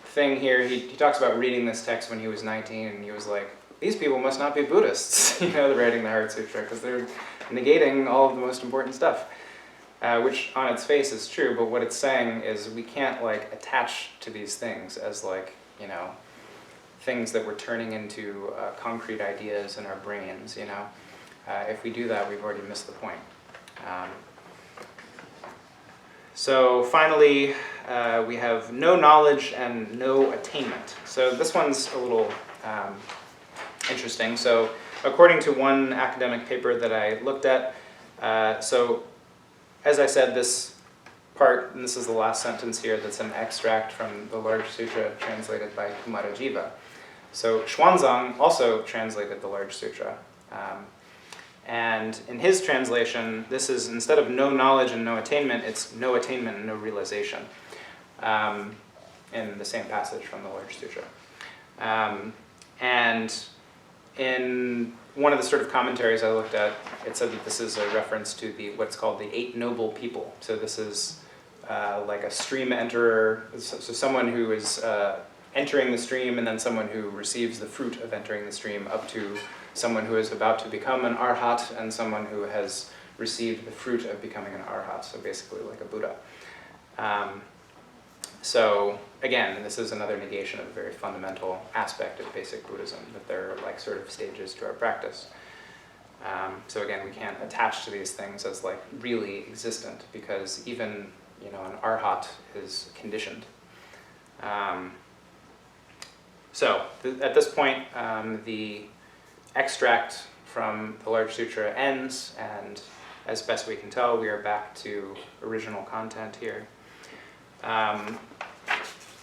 thing here, he talks about reading this text when he was 19, and he was like, these people must not be Buddhists, they're writing the Heart Sutra, because they're negating all of the most important stuff. Which on its face is true, but what it's saying is we can't attach to these things as things that we're turning into concrete ideas in our brains, If we do that, we've already missed the point. So finally, we have no knowledge and no attainment. So this one's a little interesting. So according to one academic paper that I looked at, so as I said, this part, and this is the last sentence here, that's an extract from the Large Sutra translated by Kumarajiva. So Xuanzang also translated the Large Sutra. And in his translation, this is, instead of no knowledge and no attainment, it's no attainment and no realization, in the same passage from the Large Sutra. And in one of the sort of commentaries I looked at, it said that this is a reference to what's called the 8 Noble People. So this is like a stream enterer, so someone who is entering the stream, and then someone who receives the fruit of entering the stream, up to someone who is about to become an arhat, and someone who has received the fruit of becoming an arhat, so basically like a Buddha. So again, this is another negation of a very fundamental aspect of basic Buddhism, that there are like sort of stages to our practice. So again, we can't attach to these things as like really existent, because even an arhat is conditioned. At this point, the extract from the large sutra ends, and as best we can tell, we are back to original content here.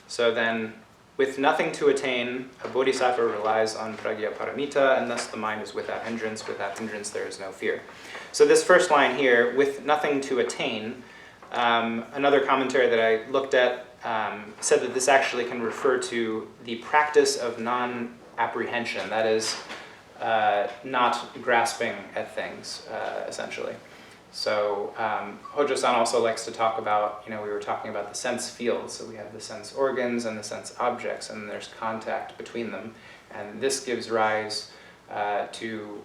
So then, with nothing to attain, a bodhisattva relies on pragya paramita, and thus the mind is without hindrance. Without hindrance, there is no fear. So this first line here, with nothing to attain, another commentary that I looked at said that this actually can refer to the practice of non-apprehension, that is, not grasping at things, essentially. So Hojo-san also likes to talk about, we were talking about the sense fields, so we have the sense organs and the sense objects, and there's contact between them, and this gives rise to,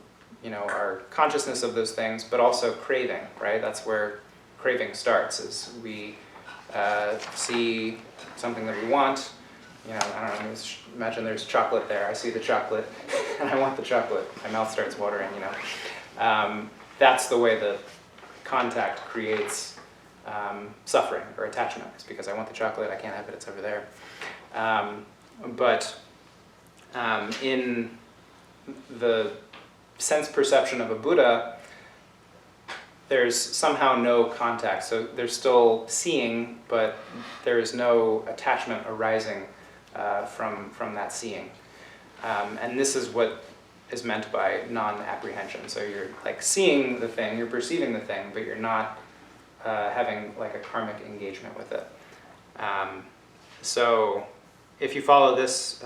our consciousness of those things, but also craving, right? That's where craving starts, is we see something that we want, I don't know, imagine there's chocolate there, I see the chocolate, and I want the chocolate, my mouth starts watering, That's the way that contact creates suffering or attachment. It's because I want the chocolate, I can't have it, it's over there. But in the sense perception of a Buddha, there's somehow no contact. So there's still seeing, but there is no attachment arising from that seeing. And this is what is meant by non-apprehension. So you're like seeing the thing, you're perceiving the thing, but you're not having like a karmic engagement with it. So if you follow this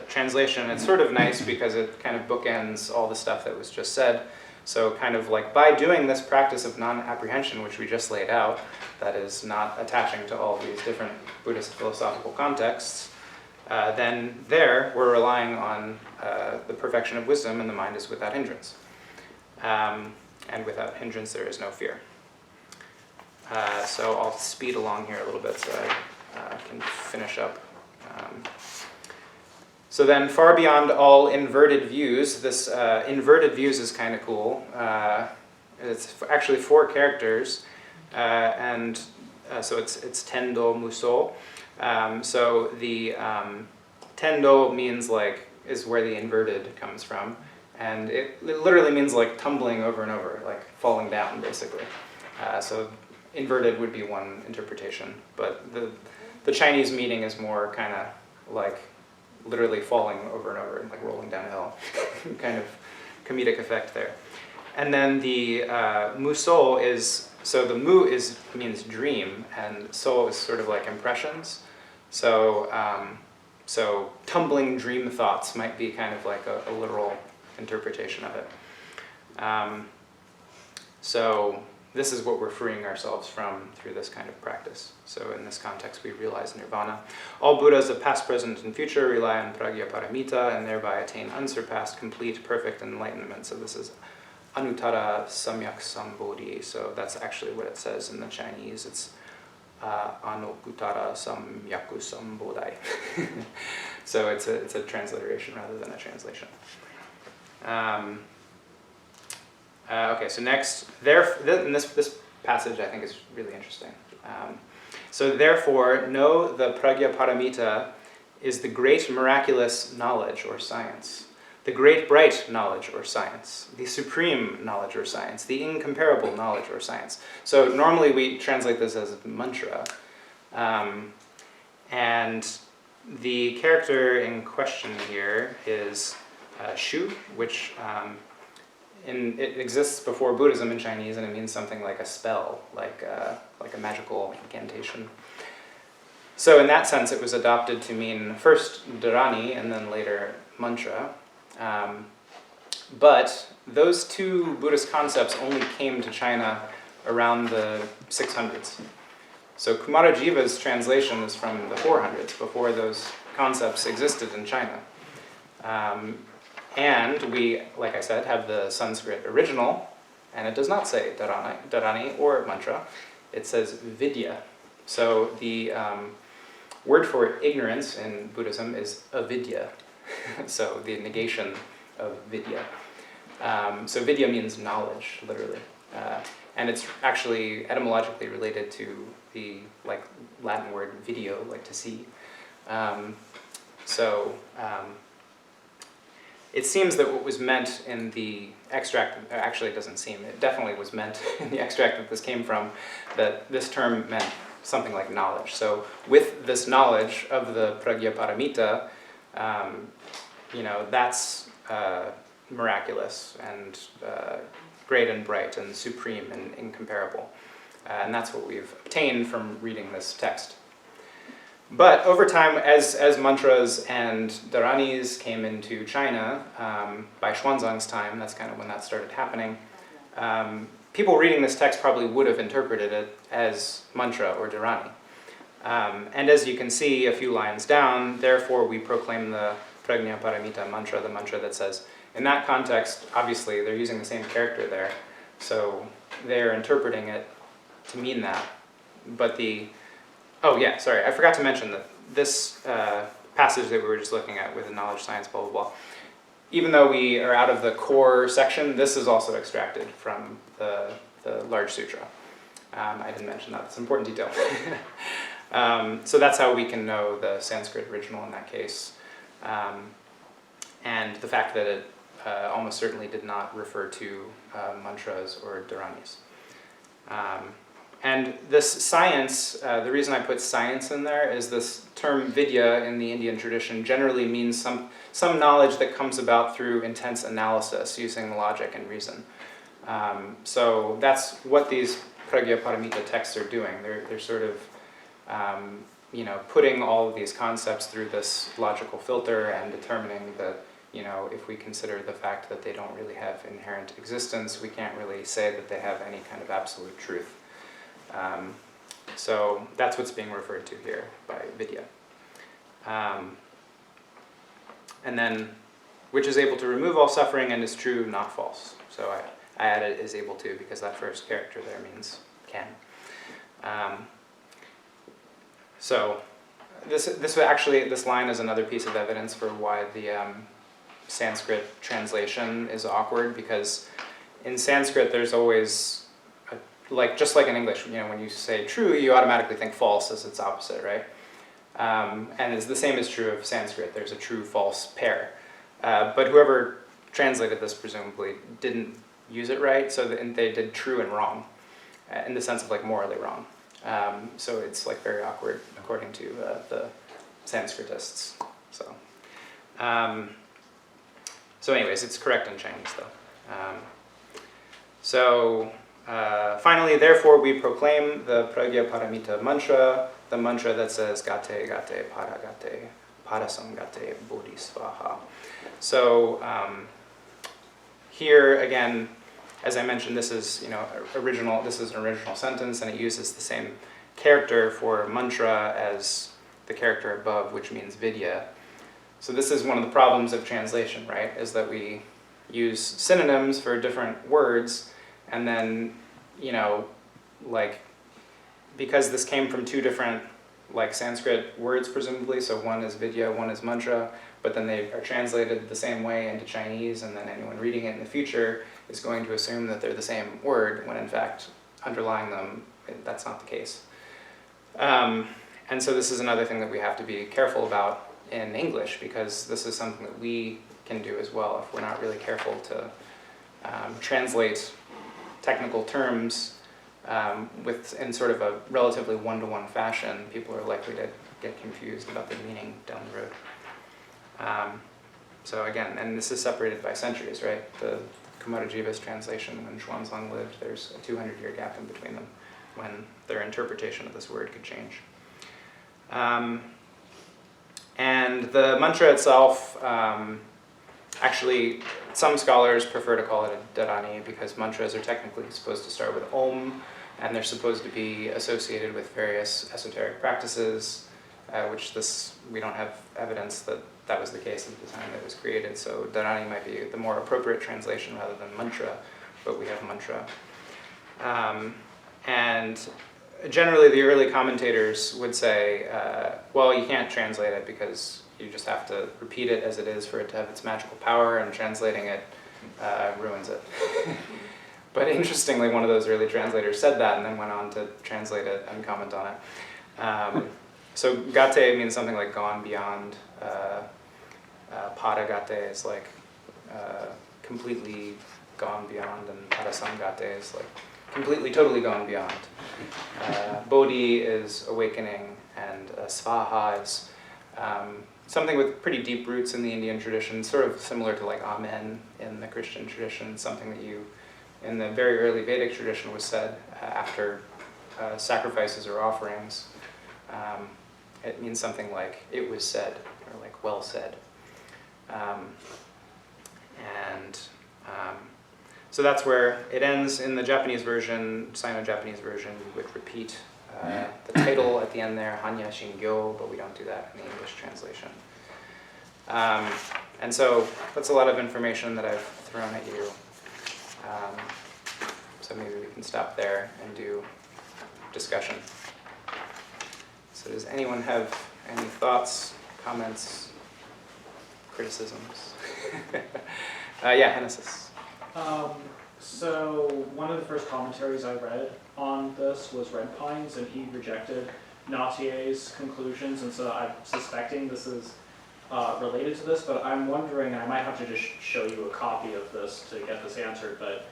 translation, it's sort of nice because it kind of bookends all the stuff that was just said. So kind of like by doing this practice of non-apprehension, which we just laid out, that is not attaching to all of these different Buddhist philosophical contexts, then there we're relying on the perfection of wisdom, and the mind is without hindrance. And without hindrance there is no fear. So I'll speed along here a little bit so I can finish up. So then, far beyond all inverted views, this inverted views is kind of cool. It's actually 4 characters, and so it's tendo muso. So the tendo means like, is where the inverted comes from, and it literally means like tumbling over and over, like falling down basically. So inverted would be one interpretation, but the Chinese meaning is more kind of like literally falling over and over and like rolling down a hill, kind of comedic effect there. And then the muso is, so the mu means dream, and so is sort of like impressions. So so tumbling dream thoughts might be kind of like a literal interpretation of it. So this is what we're freeing ourselves from through this kind of practice. So in this context, we realize nirvana. All Buddhas of past, present, and future rely on pragya paramita and thereby attain unsurpassed, complete, perfect enlightenment. So this is anuttara samyak sambodhi. So that's actually what it says in the Chinese. It's anuttara samyaku sambodhi. So it's a transliteration rather than a translation. Okay, so next, this passage I think is really interesting. So therefore, know the pragya paramita is the great miraculous knowledge or science, the great bright knowledge or science, the supreme knowledge or science, the incomparable knowledge or science. So normally we translate this as a mantra. And the character in question here is Shu, which it exists before Buddhism in Chinese, and it means something like a spell, like a magical incantation. So in that sense, it was adopted to mean first dharani and then later mantra. But those 2 Buddhist concepts only came to China around the 600s. So Kumarajiva's translation is from the 400s, before those concepts existed in China. And we, like I said, have the Sanskrit original, and it does not say dharani or mantra. It says vidya. So the word for ignorance in Buddhism is avidya, so the negation of vidya. So vidya means knowledge, literally. And it's actually etymologically related to the Latin word video, like to see. It seems that what was meant in the extract, actually it doesn't seem, it definitely was meant in the extract that this came from, that this term meant something like knowledge. So with this knowledge of the pragya paramita, that's miraculous and great and bright and supreme and incomparable. And that's what we've obtained from reading this text. But over time, as mantras and dharanis came into China, by Xuanzang's time, that's kind of when that started happening, people reading this text probably would have interpreted it as mantra or dharani. And as you can see a few lines down, therefore we proclaim the prajna paramita mantra, the mantra that says, in that context, obviously they're using the same character there, so they're interpreting it to mean that. But I forgot to mention that this passage that we were just looking at with the knowledge, science, blah, blah, blah, even though we are out of the core section, this is also extracted from the large sutra. I didn't mention that, it's an important detail. So that's how we can know the Sanskrit original in that case. And the fact that it almost certainly did not refer to mantras or dharanis. And this science, the reason I put science in there is this term vidya in the Indian tradition generally means some knowledge that comes about through intense analysis using logic and reason. So that's what these pragya paramita texts are doing. They're sort of putting all of these concepts through this logical filter and determining that if we consider the fact that they don't really have inherent existence, we can't really say that they have any kind of absolute truth. So that's what's being referred to here by vidya. And then, which is able to remove all suffering and is true, not false. So I added is able to because that first character there means can. So this line is another piece of evidence for why the Sanskrit translation is awkward, because in Sanskrit there's always just like in English, when you say true, you automatically think false as its opposite, right? And the same is true of Sanskrit. There's a true-false pair. But whoever translated this presumably didn't use it right, so they did true and wrong, in the sense of morally wrong. So it's very awkward according to the Sanskritists. So anyways, it's correct in Chinese though. Finally, therefore, we proclaim the pragya paramita mantra, the mantra that says gate gate para gate parasam gate bodhisvaha. So here again, as I mentioned, this is original. This is an original sentence, and it uses the same character for mantra as the character above, which means vidya. So this is one of the problems of translation, right? Is that we use synonyms for different words. And then, because this came from two different, Sanskrit words, presumably, so one is vidya, one is mantra, but then they are translated the same way into Chinese, and then anyone reading it in the future is going to assume that they're the same word, when in fact, underlying them, that's not the case. And so this is another thing that we have to be careful about in English, because this is something that we can do as well if we're not really careful to translate technical terms in sort of a relatively one-to-one fashion. People are likely to get confused about the meaning down the road. So again, and this is separated by centuries, right? The Kumarajiva's translation, when Xuanzang lived, there's a 200-year gap in between them when their interpretation of this word could change. And the mantra itself, actually, some scholars prefer to call it a dharani because mantras are technically supposed to start with Om, and they're supposed to be associated with various esoteric practices, which we don't have evidence that that was the case at the time that it was created, so dharani might be the more appropriate translation rather than mantra, but we have mantra. And generally the early commentators would say, well, you can't translate it because you just have to repeat it as it is for it to have its magical power, and translating it ruins it. But interestingly, one of those early translators said that and then went on to translate it and comment on it. So gate means something like gone beyond. Pada gate is like completely gone beyond, and parasangate is like completely, totally gone beyond. Bodhi is awakening, and svaha is something with pretty deep roots in the Indian tradition, sort of similar to like amen in the Christian tradition, something that in the very early Vedic tradition was said after sacrifices or offerings. It means something like "it was said" or like "well said," so that's where it ends. In the Japanese version, Sino-Japanese version, you would repeat the title at the end there, Hanya Shingyo, but we don't do that in the English translation. And so that's a lot of information that I've thrown at you. So maybe we can stop there and do discussion. So does anyone have any thoughts, comments, criticisms? Yeah, Hennesis. So one of the first commentaries I read on this was Red Pines, and he rejected Nautier's conclusions, and so I'm suspecting this is related to this, but I'm wondering, I might have to just show you a copy of this to get this answered, but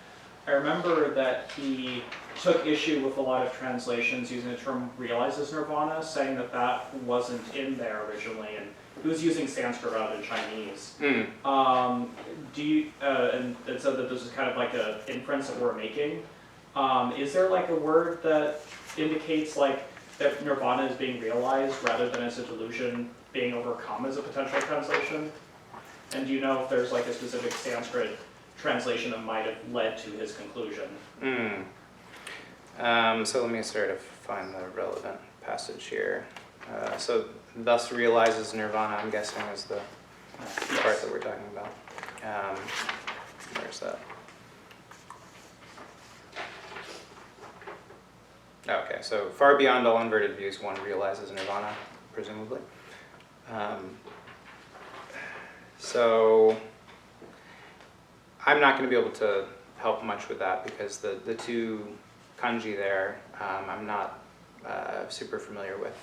I remember that he took issue with a lot of translations using the term realizes nirvana, saying that that wasn't in there originally, and he was using Sanskrit rather than Chinese. Do you, and it said that this is kind of like an inference that we're making. Is there like a word that indicates like that nirvana is being realized rather than as a delusion being overcome as a potential translation? And do you know if there's like a specific Sanskrit translation that might have led to his conclusion? So let me sort of find the relevant passage here. So thus realizes nirvana, I'm guessing, is the part that we're talking about. Where's that? Okay, so far beyond all inverted views, one realizes nirvana, presumably. So I'm not going to be able to help much with that because the two kanji there I'm not super familiar with.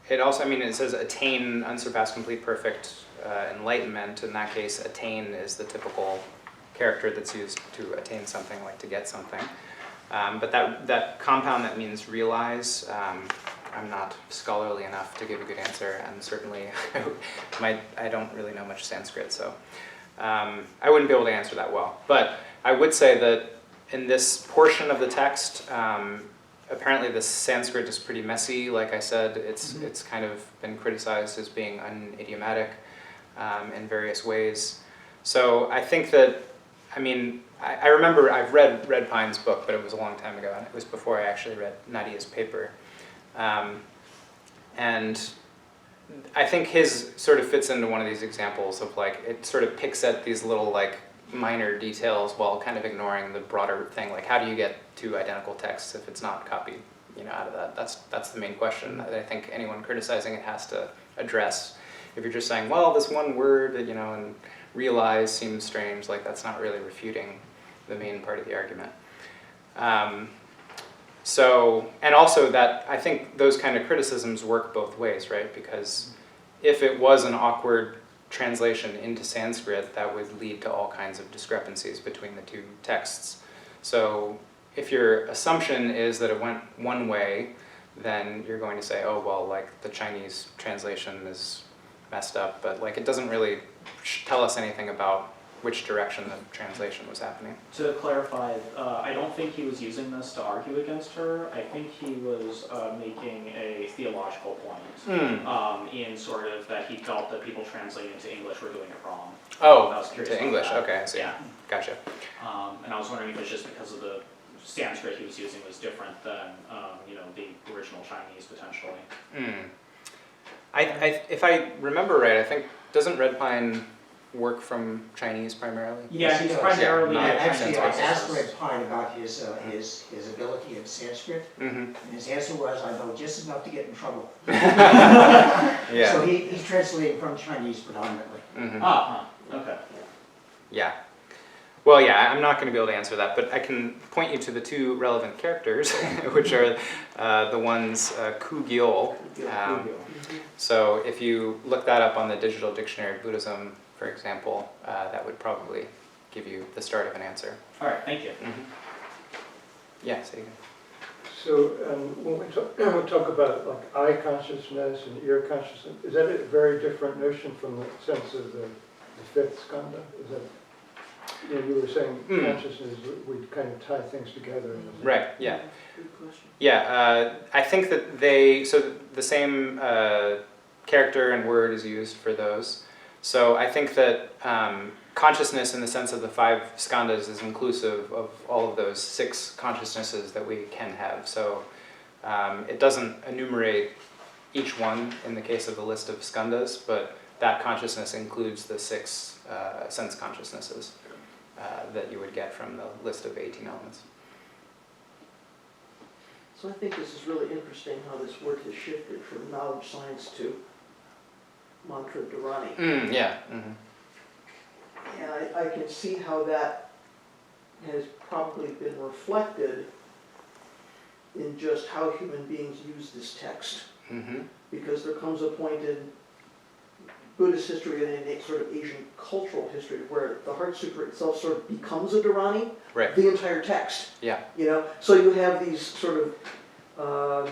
It also, I mean, it says attain unsurpassed, complete, perfect enlightenment. In that case, attain is the typical character that's used to attain something, like to get something. But that compound that means realize, I'm not scholarly enough to give a good answer, and certainly I don't really know much Sanskrit, so I wouldn't be able to answer that well. But I would say that in this portion of the text, apparently the Sanskrit is pretty messy. Like I said, it's kind of been criticized as being unidiomatic in various ways. So I think that, I mean, I remember I've read Red Pine's book, but it was a long time ago, and it was before I actually read Nadia's paper. And I think his sort of fits into one of these examples of like, it sort of picks at these little like minor details while kind of ignoring the broader thing, like how do you get two identical texts if it's not copied, out of that? That's the main question that I think anyone criticizing it has to address. If you're just saying, well, this one word, and realize seems strange, like that's not really refuting the main part of the argument. So, and also that, I think those kind of criticisms work both ways, right? Because if it was an awkward translation into Sanskrit, that would lead to all kinds of discrepancies between the two texts. So if your assumption is that it went one way, then you're going to say, oh, well, like the Chinese translation is messed up, but like it doesn't really tell us anything about which direction the translation was happening. To clarify, I don't think he was using this to argue against her. I think he was making a theological point in sort of that he felt that people translating into English were doing it wrong. I Oh, was curious to about English, that. okay, I see. Yeah. Gotcha. And I was wondering if it's just because of the Sanskrit he was using was different than, the original Chinese potentially. If I remember right, I think, doesn't red pine work from Chinese primarily? Yeah, he's primarily. Yeah, And actually, I Sanskrit. asked Red Pine about his ability in Sanskrit, and his answer was, I know just enough to get in trouble. Yeah. So he's translating from Chinese predominantly. Okay. Yeah. Well, yeah, I'm not going to be able to answer that, but I can point you to the two relevant characters, which are the ones Ku-gyol. So if you look that up on the Digital Dictionary of Buddhism, for example, that would probably give you the start of an answer. All right, thank you. Yeah, so you can. So when we talk about like eye consciousness and ear consciousness, is that a very different notion from the sense of the fifth skandha? Is that, you were saying consciousness, we kind of tie things together. Right, yeah. Good question. Yeah, I think that so the same character and word is used for those. So I think that consciousness in the sense of the 5 skandhas is inclusive of all of those 6 consciousnesses that we can have. So it doesn't enumerate each one in the case of the list of skandhas, but that consciousness includes the 6 sense consciousnesses that you would get from the list of 18 elements. So I think this is really interesting how this work has shifted from knowledge science to mantra dharani. Yeah. And I can see how that has probably been reflected in just how human beings use this text. Because there comes a point in Buddhist history and in sort of Asian cultural history where the Heart Sutra itself sort of becomes a dharani, Right. the entire text. Yeah. So you have these sort of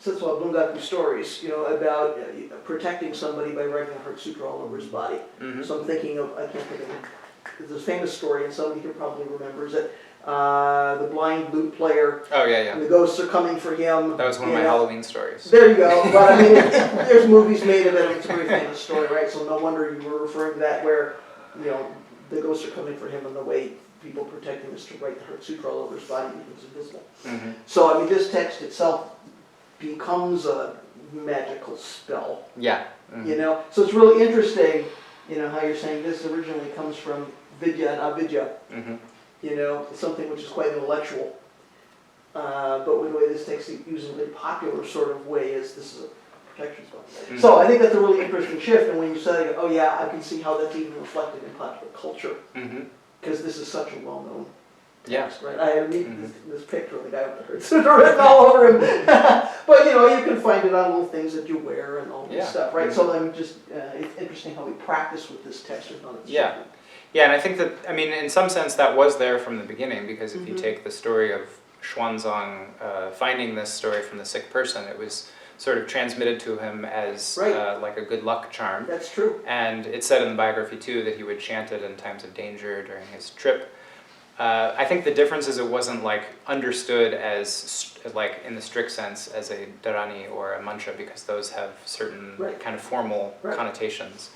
Setsuwa Bungaku stories, about protecting somebody by writing a Heart Sutra all over his body. So I'm thinking of, I can't think of it, there's a famous story, and somebody here probably remembers it, the blind lute player, Oh, yeah. and the ghosts are coming for him. That was one of my Halloween stories. There you go. But I mean, there's movies made of it, and it's a very famous story, right? So no wonder you were referring to that where, the ghosts are coming for him, and the way people protect him is to write the Heart Sutra all over his body because it's invisible. So, I mean, this text itself becomes a magical spell. Yeah. So it's really interesting, how you're saying this originally comes from vidya and avidya, something which is quite intellectual. But with the way this text is used in a very popular sort of way is this is a protection spell. So I think that's a really interesting shift, and when you say, oh yeah, I can see how that's even reflected in popular culture, because this is such a well-known text, right? I have this picture of the guy with the Heart Sutra written all over him. But you can find it on little things that you wear and all this stuff, right? So I'm just, it's interesting how we practice with this text. Yeah, and I think that, in some sense that was there from the beginning, because if you take the story of Xuanzang finding this story from the sick person, it was sort of transmitted to him as like a good luck charm. That's true. And it said in the biography too that he would chant it in times of danger during his trip. I think the difference is it wasn't like understood as like in the strict sense as a dharani or a mantra, because those have certain kind of formal connotations.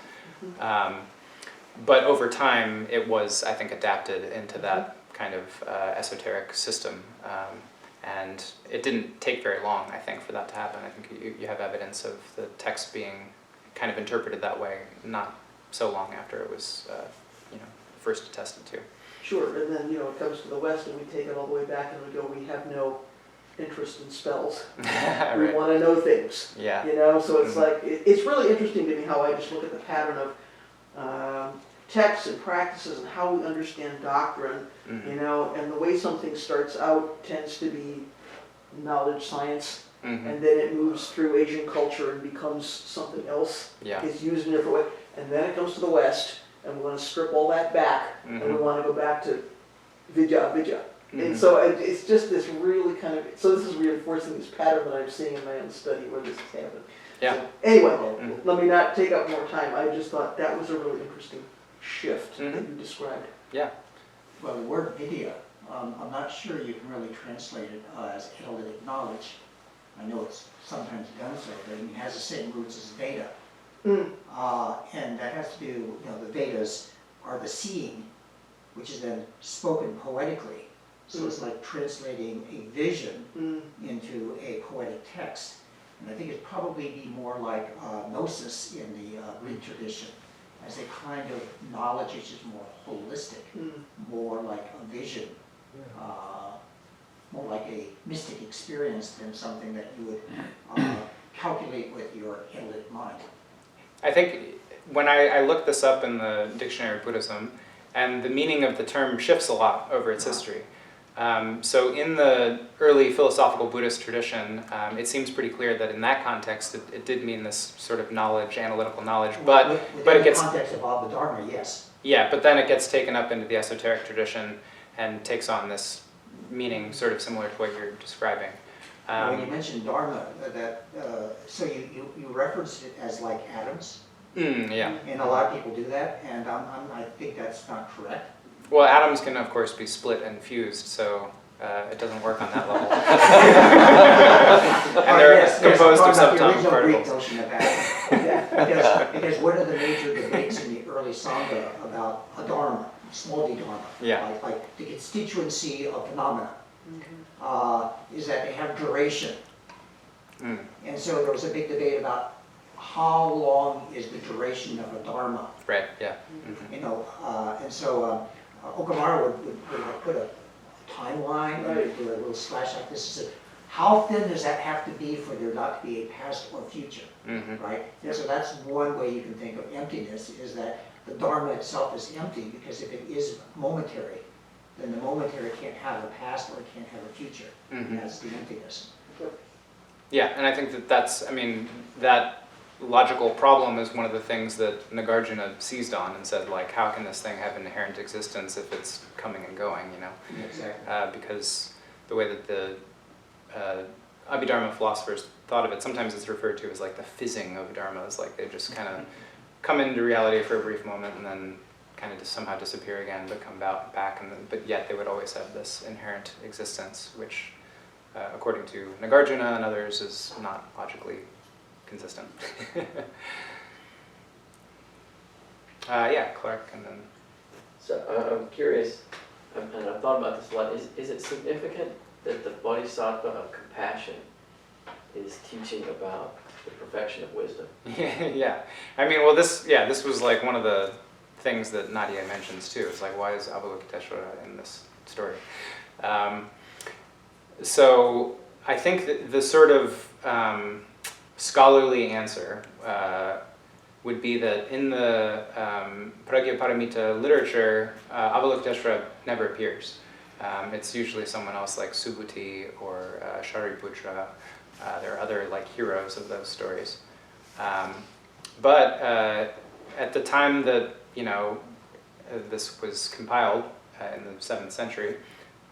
But over time it was, I think, adapted into that kind of esoteric system. And it didn't take very long, I think, for that to happen. I think you have evidence of the text being kind of interpreted that way not so long after it was first attested to. Sure, and then, it comes to the West and we take it all the way back and we go, we have no interest in spells. We want to know things. Yeah. So it's like, it's really interesting to me how I just look at the pattern of texts and practices and how we understand doctrine, and the way something starts out tends to be knowledge science, and then it moves through Asian culture and becomes something else. Yeah. It's used in a different way, and then it comes to the West, and we want to strip all that back, and we want to go back to vidya. And so it's just this really kind of, so this is reinforcing this pattern that I'm seeing in my own study where this has happened. Yeah. So, anyway, let me not take up more time. I just thought that was a really interesting shift that you described. Yeah. Well, the word vidya, I'm not sure you can really translate it as analytic knowledge. I know it's sometimes done so, but it has the same roots as Veda. And that has to do, you know, the Vedas are the seeing, which is then spoken poetically. So it's like translating a vision into a poetic text. And I think it'd probably be more like gnosis in the Greek tradition, as a kind of knowledge which is more holistic, more like a vision, more like a mystic experience than something that you would calculate with your analytic mind. I think when I looked this up in the Dictionary of Buddhism, and the meaning of the term shifts a lot over its history. So in the early philosophical Buddhist tradition, it seems pretty clear that in that context it did mean this sort of knowledge, analytical knowledge, but it gets... In the context of Abhidharma, yes. Yeah, but then it gets taken up into the esoteric tradition and takes on this meaning sort of similar to what you're describing. When you mentioned Dharma, so you referenced it as like atoms, yeah. and a lot of people do that, and I think that's not correct. Well, atoms can, of course, be split and fused, so it doesn't work on that level. And they're composed of subatomic particles. Notion of atoms. Because one of the major debates in the early Sangha about a dharma, small d dharma, like the constituency of phenomena, is that they have duration. And so there was a big debate about how long is the duration of a dharma. Right, yeah. You know, and so Okamura would put a timeline, and do a little slash like this, and say, how thin does that have to be for there not to be a past or future, right? And so that's one way you can think of emptiness, is that the dharma itself is empty, because if it is momentary, then the momentary can't have a past or it can't have a future. And that's the emptiness. Yeah, and I think that that's, I mean, that logical problem is one of the things that Nagarjuna seized on and said, like, how can this thing have inherent existence if it's coming and going, you know? Exactly. Because the way that the Abhidharma philosophers thought of it, sometimes it's referred to as like the fizzing of dharmas, like they just kind of come into reality for a brief moment and then kind of just somehow disappear again, but come back, and then, but yet they would always have this inherent existence, which, according to Nagarjuna and others, is not logically consistent. Yeah, Clark, and then... So I'm curious, and I've thought about this a lot, is it significant that the Bodhisattva of compassion is teaching about the perfection of wisdom? Yeah, I mean, well, this was like one of the things that Nadia mentions too. It's like, why is Avalokiteshvara in this story? So I think that the sort of scholarly answer would be that in the Pragyaparamita literature, Avalokiteshvara never appears. It's usually someone else like Subhuti or Shariputra. There are other like heroes of those stories. But at the time that, you know, this was compiled in the 7th century,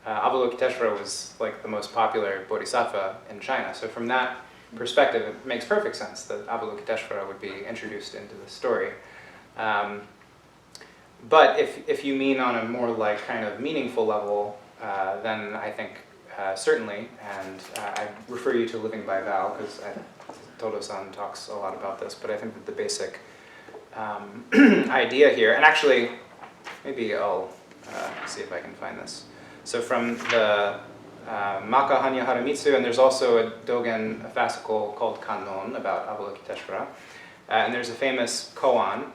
Avalokiteshvara was like the most popular bodhisattva in China. So from that perspective, it makes perfect sense that Avalokiteshvara would be introduced into the story. But if you mean on a more like kind of meaningful level, then I think certainly, and I refer you to Living by Vow, because Todo-san talks a lot about this, but I think that the basic idea here, and actually, maybe I'll see if I can find this. So from the Maka Hanya Haramitsu, and there's also a Dogen fascicle called Kannon about Avalokiteshvara, and there's a famous koan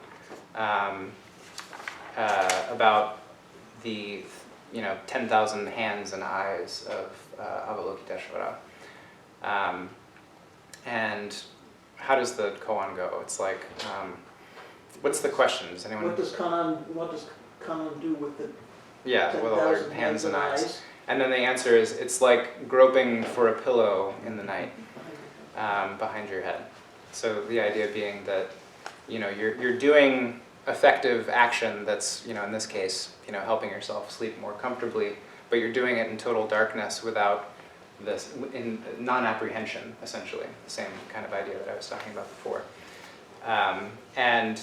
about the 10,000 hands and eyes of Avalokiteshvara. And how does the koan go? It's like, what's the question? Does anyone? What does Kannon do with the with all their 10,000 hands and eyes? And then the answer is, it's like groping for a pillow in the night behind your head. So the idea being that, you're doing effective action that's, in this case, helping yourself sleep more comfortably, but you're doing it in total darkness without this, in non-apprehension, essentially, the same kind of idea that I was talking about before. And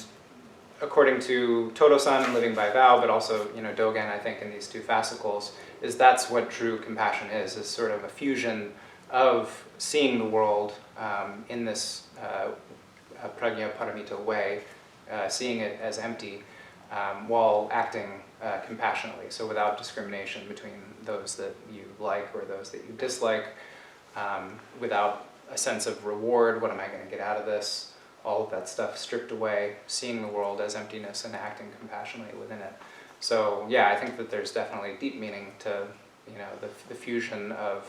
according to Todo-san, living by vow, but also, Dogen, I think, in these two fascicles, is that's what true compassion is sort of a fusion of seeing the world in this prajna paramita way, seeing it as empty, while acting compassionately, so without discrimination between those that you like or those that you dislike, without a sense of reward, what am I going to get out of this, all of that stuff stripped away, seeing the world as emptiness and acting compassionately within it. So yeah, I think that there's definitely deep meaning to the fusion of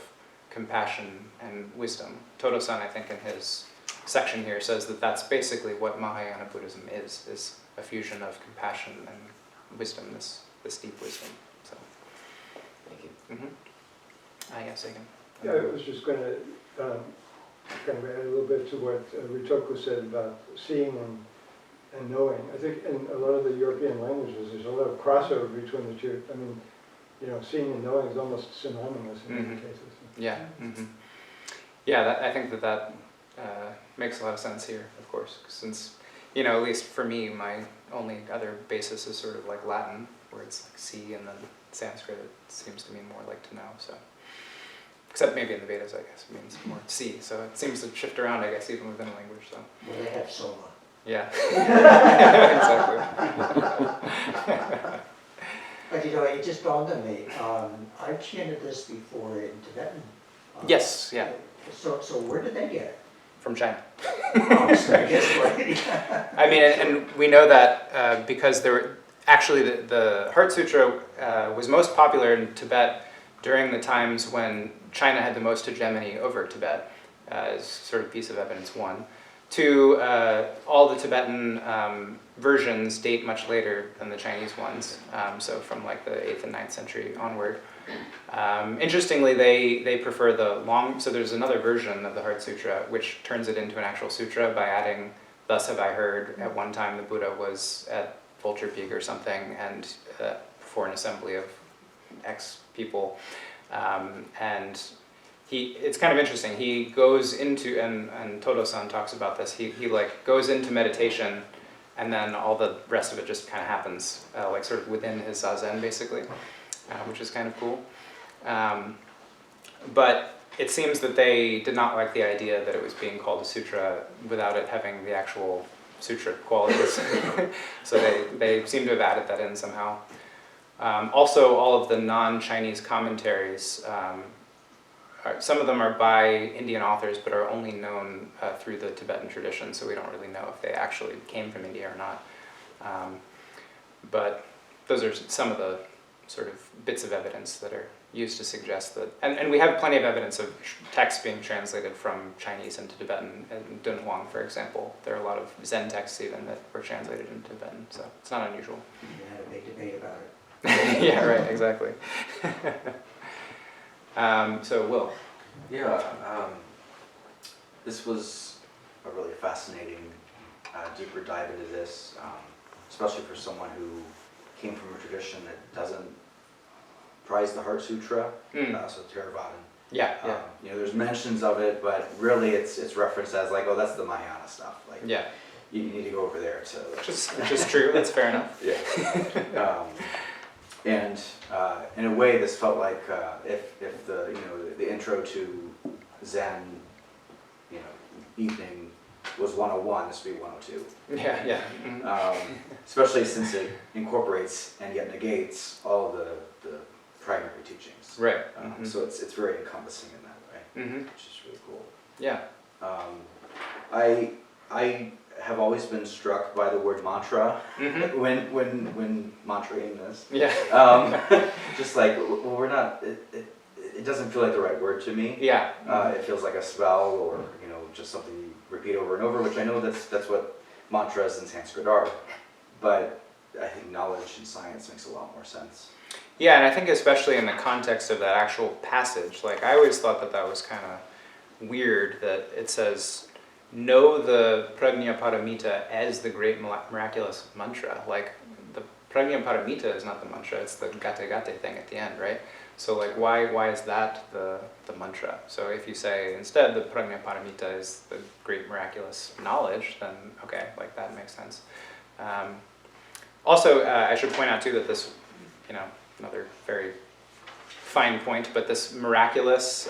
compassion and wisdom. Todo-san, I think, in his section here says that that's basically what Mahayana Buddhism is a fusion of compassion and wisdom, this deep wisdom. So, Thank you. Yes, I can. Yeah, I was just going to kind of add a little bit to what Ritoko said about seeing and knowing. I think in a lot of the European languages, there's a lot of crossover between the two. I mean, seeing and knowing is almost synonymous in many cases. Yeah. Yeah, I think that makes a lot of sense here, of course, since, at least for me, my only other basis is sort of like Latin, where it's like see, and then Sanskrit, it seems to mean more like to know, so. Except maybe in the Vedas, I guess, it means more see, so it seems to shift around, I guess, even within a language, so. Well, they have soma. Yeah. Exactly. But it just dawned on me, I've chanted this before in Tibetan. Yes, yeah. So where did they get it? From China. Obviously, I guess, right? I mean, and we know that because there were, actually the Heart Sutra was most popular in Tibet during the times when China had the most hegemony over Tibet, as sort of piece of evidence one. Two, all the Tibetan versions date much later than the Chinese ones, so from like the 8th and 9th century onward. Interestingly, they prefer the long, so there's another version of the Heart Sutra which turns it into an actual sutra by adding, thus have I heard, at one time the Buddha was at Vulture Peak or something, and before an assembly of X people, and it's kind of interesting, he goes into, and Todo-san talks about this, he like goes into meditation, and then all the rest of it just kind of happens, like sort of within his zazen basically, which is kind of cool. But it seems that they did not like the idea that it was being called a sutra without it having the actual sutra qualities. So they seem to have added that in somehow. Also, all of the non-Chinese commentaries, some of them are by Indian authors, but are only known through the Tibetan tradition, so we don't really know if they actually came from India or not. But those are some of the sort of bits of evidence that are used to suggest that, and we have plenty of evidence of texts being translated from Chinese into Tibetan. In Dunhuang, for example, there are a lot of Zen texts even that were translated into Tibetan, so it's not unusual. We had a big debate about it. Yeah, right, exactly. So, Will. Yeah, this was a really fascinating, deeper dive into this, especially for someone who came from a tradition that doesn't prize the Heart Sutra, so Theravadan. Yeah, there's mentions of it, but really it's referenced as like, oh, that's the Mahayana stuff. Like, yeah. You need to go over there to. Which is true. That's fair enough. Yeah. And in a way, this felt like if the intro to Zen, evening was 101, this would be 102. Yeah. Mm-hmm. Especially since it incorporates and yet negates all the primary teachings. Right. So it's very encompassing in that way, which is really cool. Yeah. I have always been struck by the word mantra when mantraing this. Yeah. Just like, well, we're not. It doesn't feel like the right word to me. Yeah. It feels like a spell, or just something you repeat over and over. Which I know that's what mantras in Sanskrit are, but I think knowledge and science makes a lot more sense. Yeah, and I think especially in the context of that actual passage, like I always thought that was kind of weird that it says, know the prajna paramita as the great miraculous mantra. Like the prajna paramita is not the mantra, it's the gate gate thing at the end, right? So like why is that the mantra? So if you say instead the prajna paramita is the great miraculous knowledge, then okay, like that makes sense. Also, I should point out too that this, another very fine point, but this miraculous,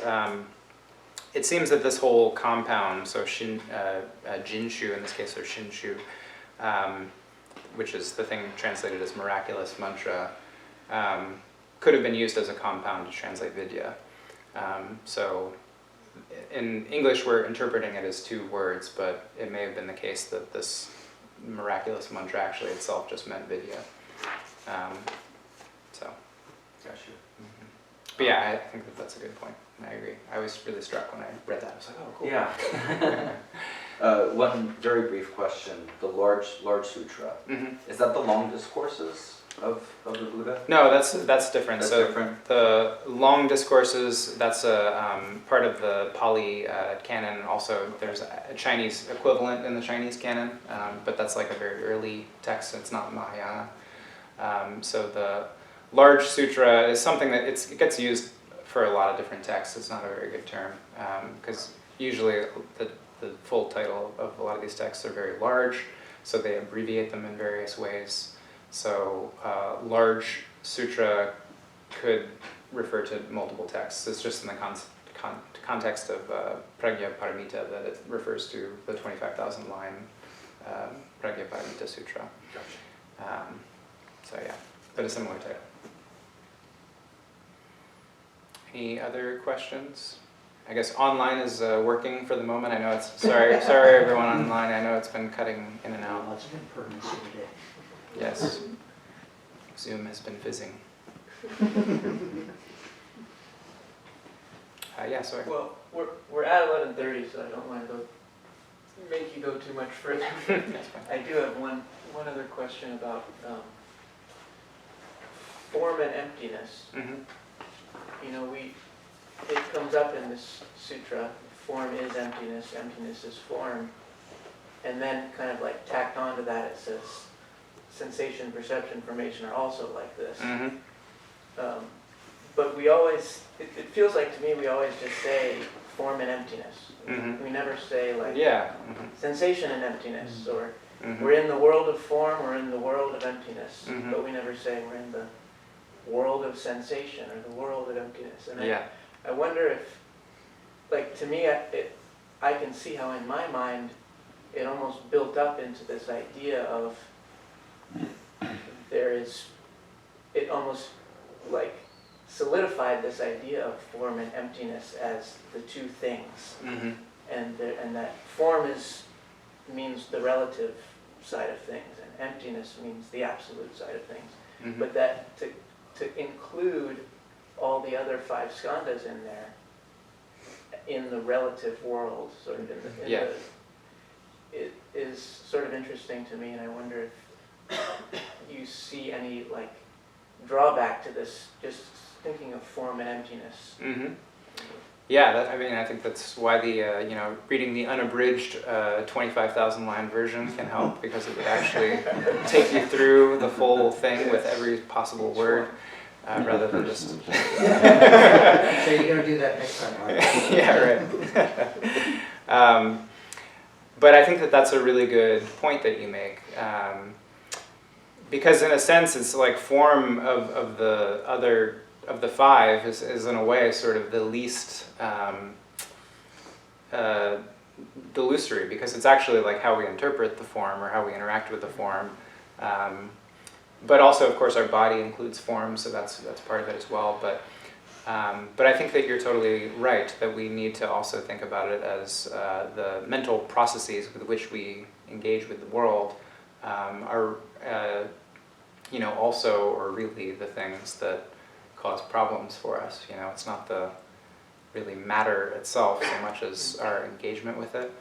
it seems that this whole compound, so jinshu in this case, or shinshu, which is the thing translated as miraculous mantra, could have been used as a compound to translate vidya. So in English we're interpreting it as two words, but it may have been the case that this miraculous mantra actually itself just meant vidya. So, Gotcha. but yeah, I think that that's a good point. I agree. I was really struck when I read that. I was like, oh, cool. Yeah. One very brief question. The large sutra, is that the long discourses of the Buddha? No, that's different. That's so different? The long discourses, that's a part of the Pali canon. Also, there's a Chinese equivalent in the Chinese canon, but that's like a very early text. It's not Mahayana. So the large sutra is something that it gets used for a lot of different texts. It's not a very good term because usually the full title of a lot of these texts are very large, so they abbreviate them in various ways. So large sutra could refer to multiple texts. It's just in the context of Pragya Paramita that it refers to the 25,000 line Pragya Paramita Sutra. So yeah, but a similar title. Any other questions? I guess online is working for the moment. I know it's, sorry everyone online, I know it's been cutting in and out. Lots of impermanency today. Yes, Zoom has been fizzing. Yeah, sorry. Well, we're at 11:30, so I don't want to make you go too much further. That's fine. I do have one other question about form and emptiness. It comes up in this sutra, form is emptiness, emptiness is form, and then kind of like tacked onto that it says sensation, perception, formation are also like this. But we always, it feels like to me we always just say form and emptiness. We never say like sensation and emptiness, or we're in the world of form, we're in the world of emptiness, but we never say we're in the world of sensation or the world of emptiness. And I wonder if, like, to me, I can see how in my mind it almost built up into this idea of it almost like solidified this idea of form and emptiness as the two things. And that form means the relative side of things, and emptiness means the absolute side of things. But that to include all the other 5 skandhas in there, in the relative world, sort of it is sort of interesting to me, and I wonder if you see any like drawback to this, just thinking of form and emptiness. Yeah, I think that's why the reading the unabridged 25,000 line version can help, because it would actually take you through the full thing with every possible word, rather than just. So you're going to do that next time, right? Yeah, right. But I think that that's a really good point that you make, because in a sense it's like form of the 5 is in a way sort of the least delusory, because it's actually like how we interpret the form or how we interact with the form. But also, of course, our body includes form, so that's part of it as well. But I think that you're totally right, that we need to also think about it as the mental processes with which we engage with the world are, also, or really, the things that cause problems for us. It's not the really matter itself so much as our engagement with it.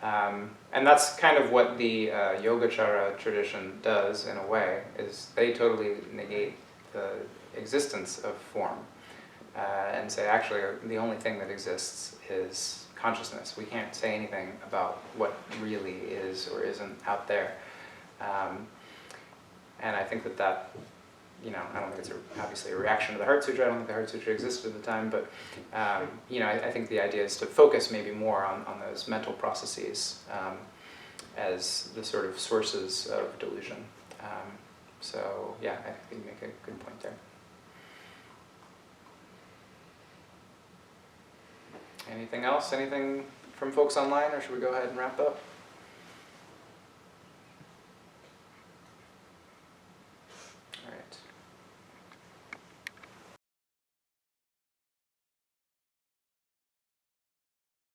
And that's kind of what the Yogacara tradition does in a way, is they totally negate the existence of form and say actually the only thing that exists is consciousness. We can't say anything about what really is or isn't out there. And I think that I don't think it's obviously a reaction to the Heart Sutra. I don't think the Heart Sutra existed at the time, but I think the idea is to focus maybe more on those mental processes as the sort of sources of delusion. So yeah, I think you make a good point there. Anything else? Anything from folks online, or should we go ahead and wrap up?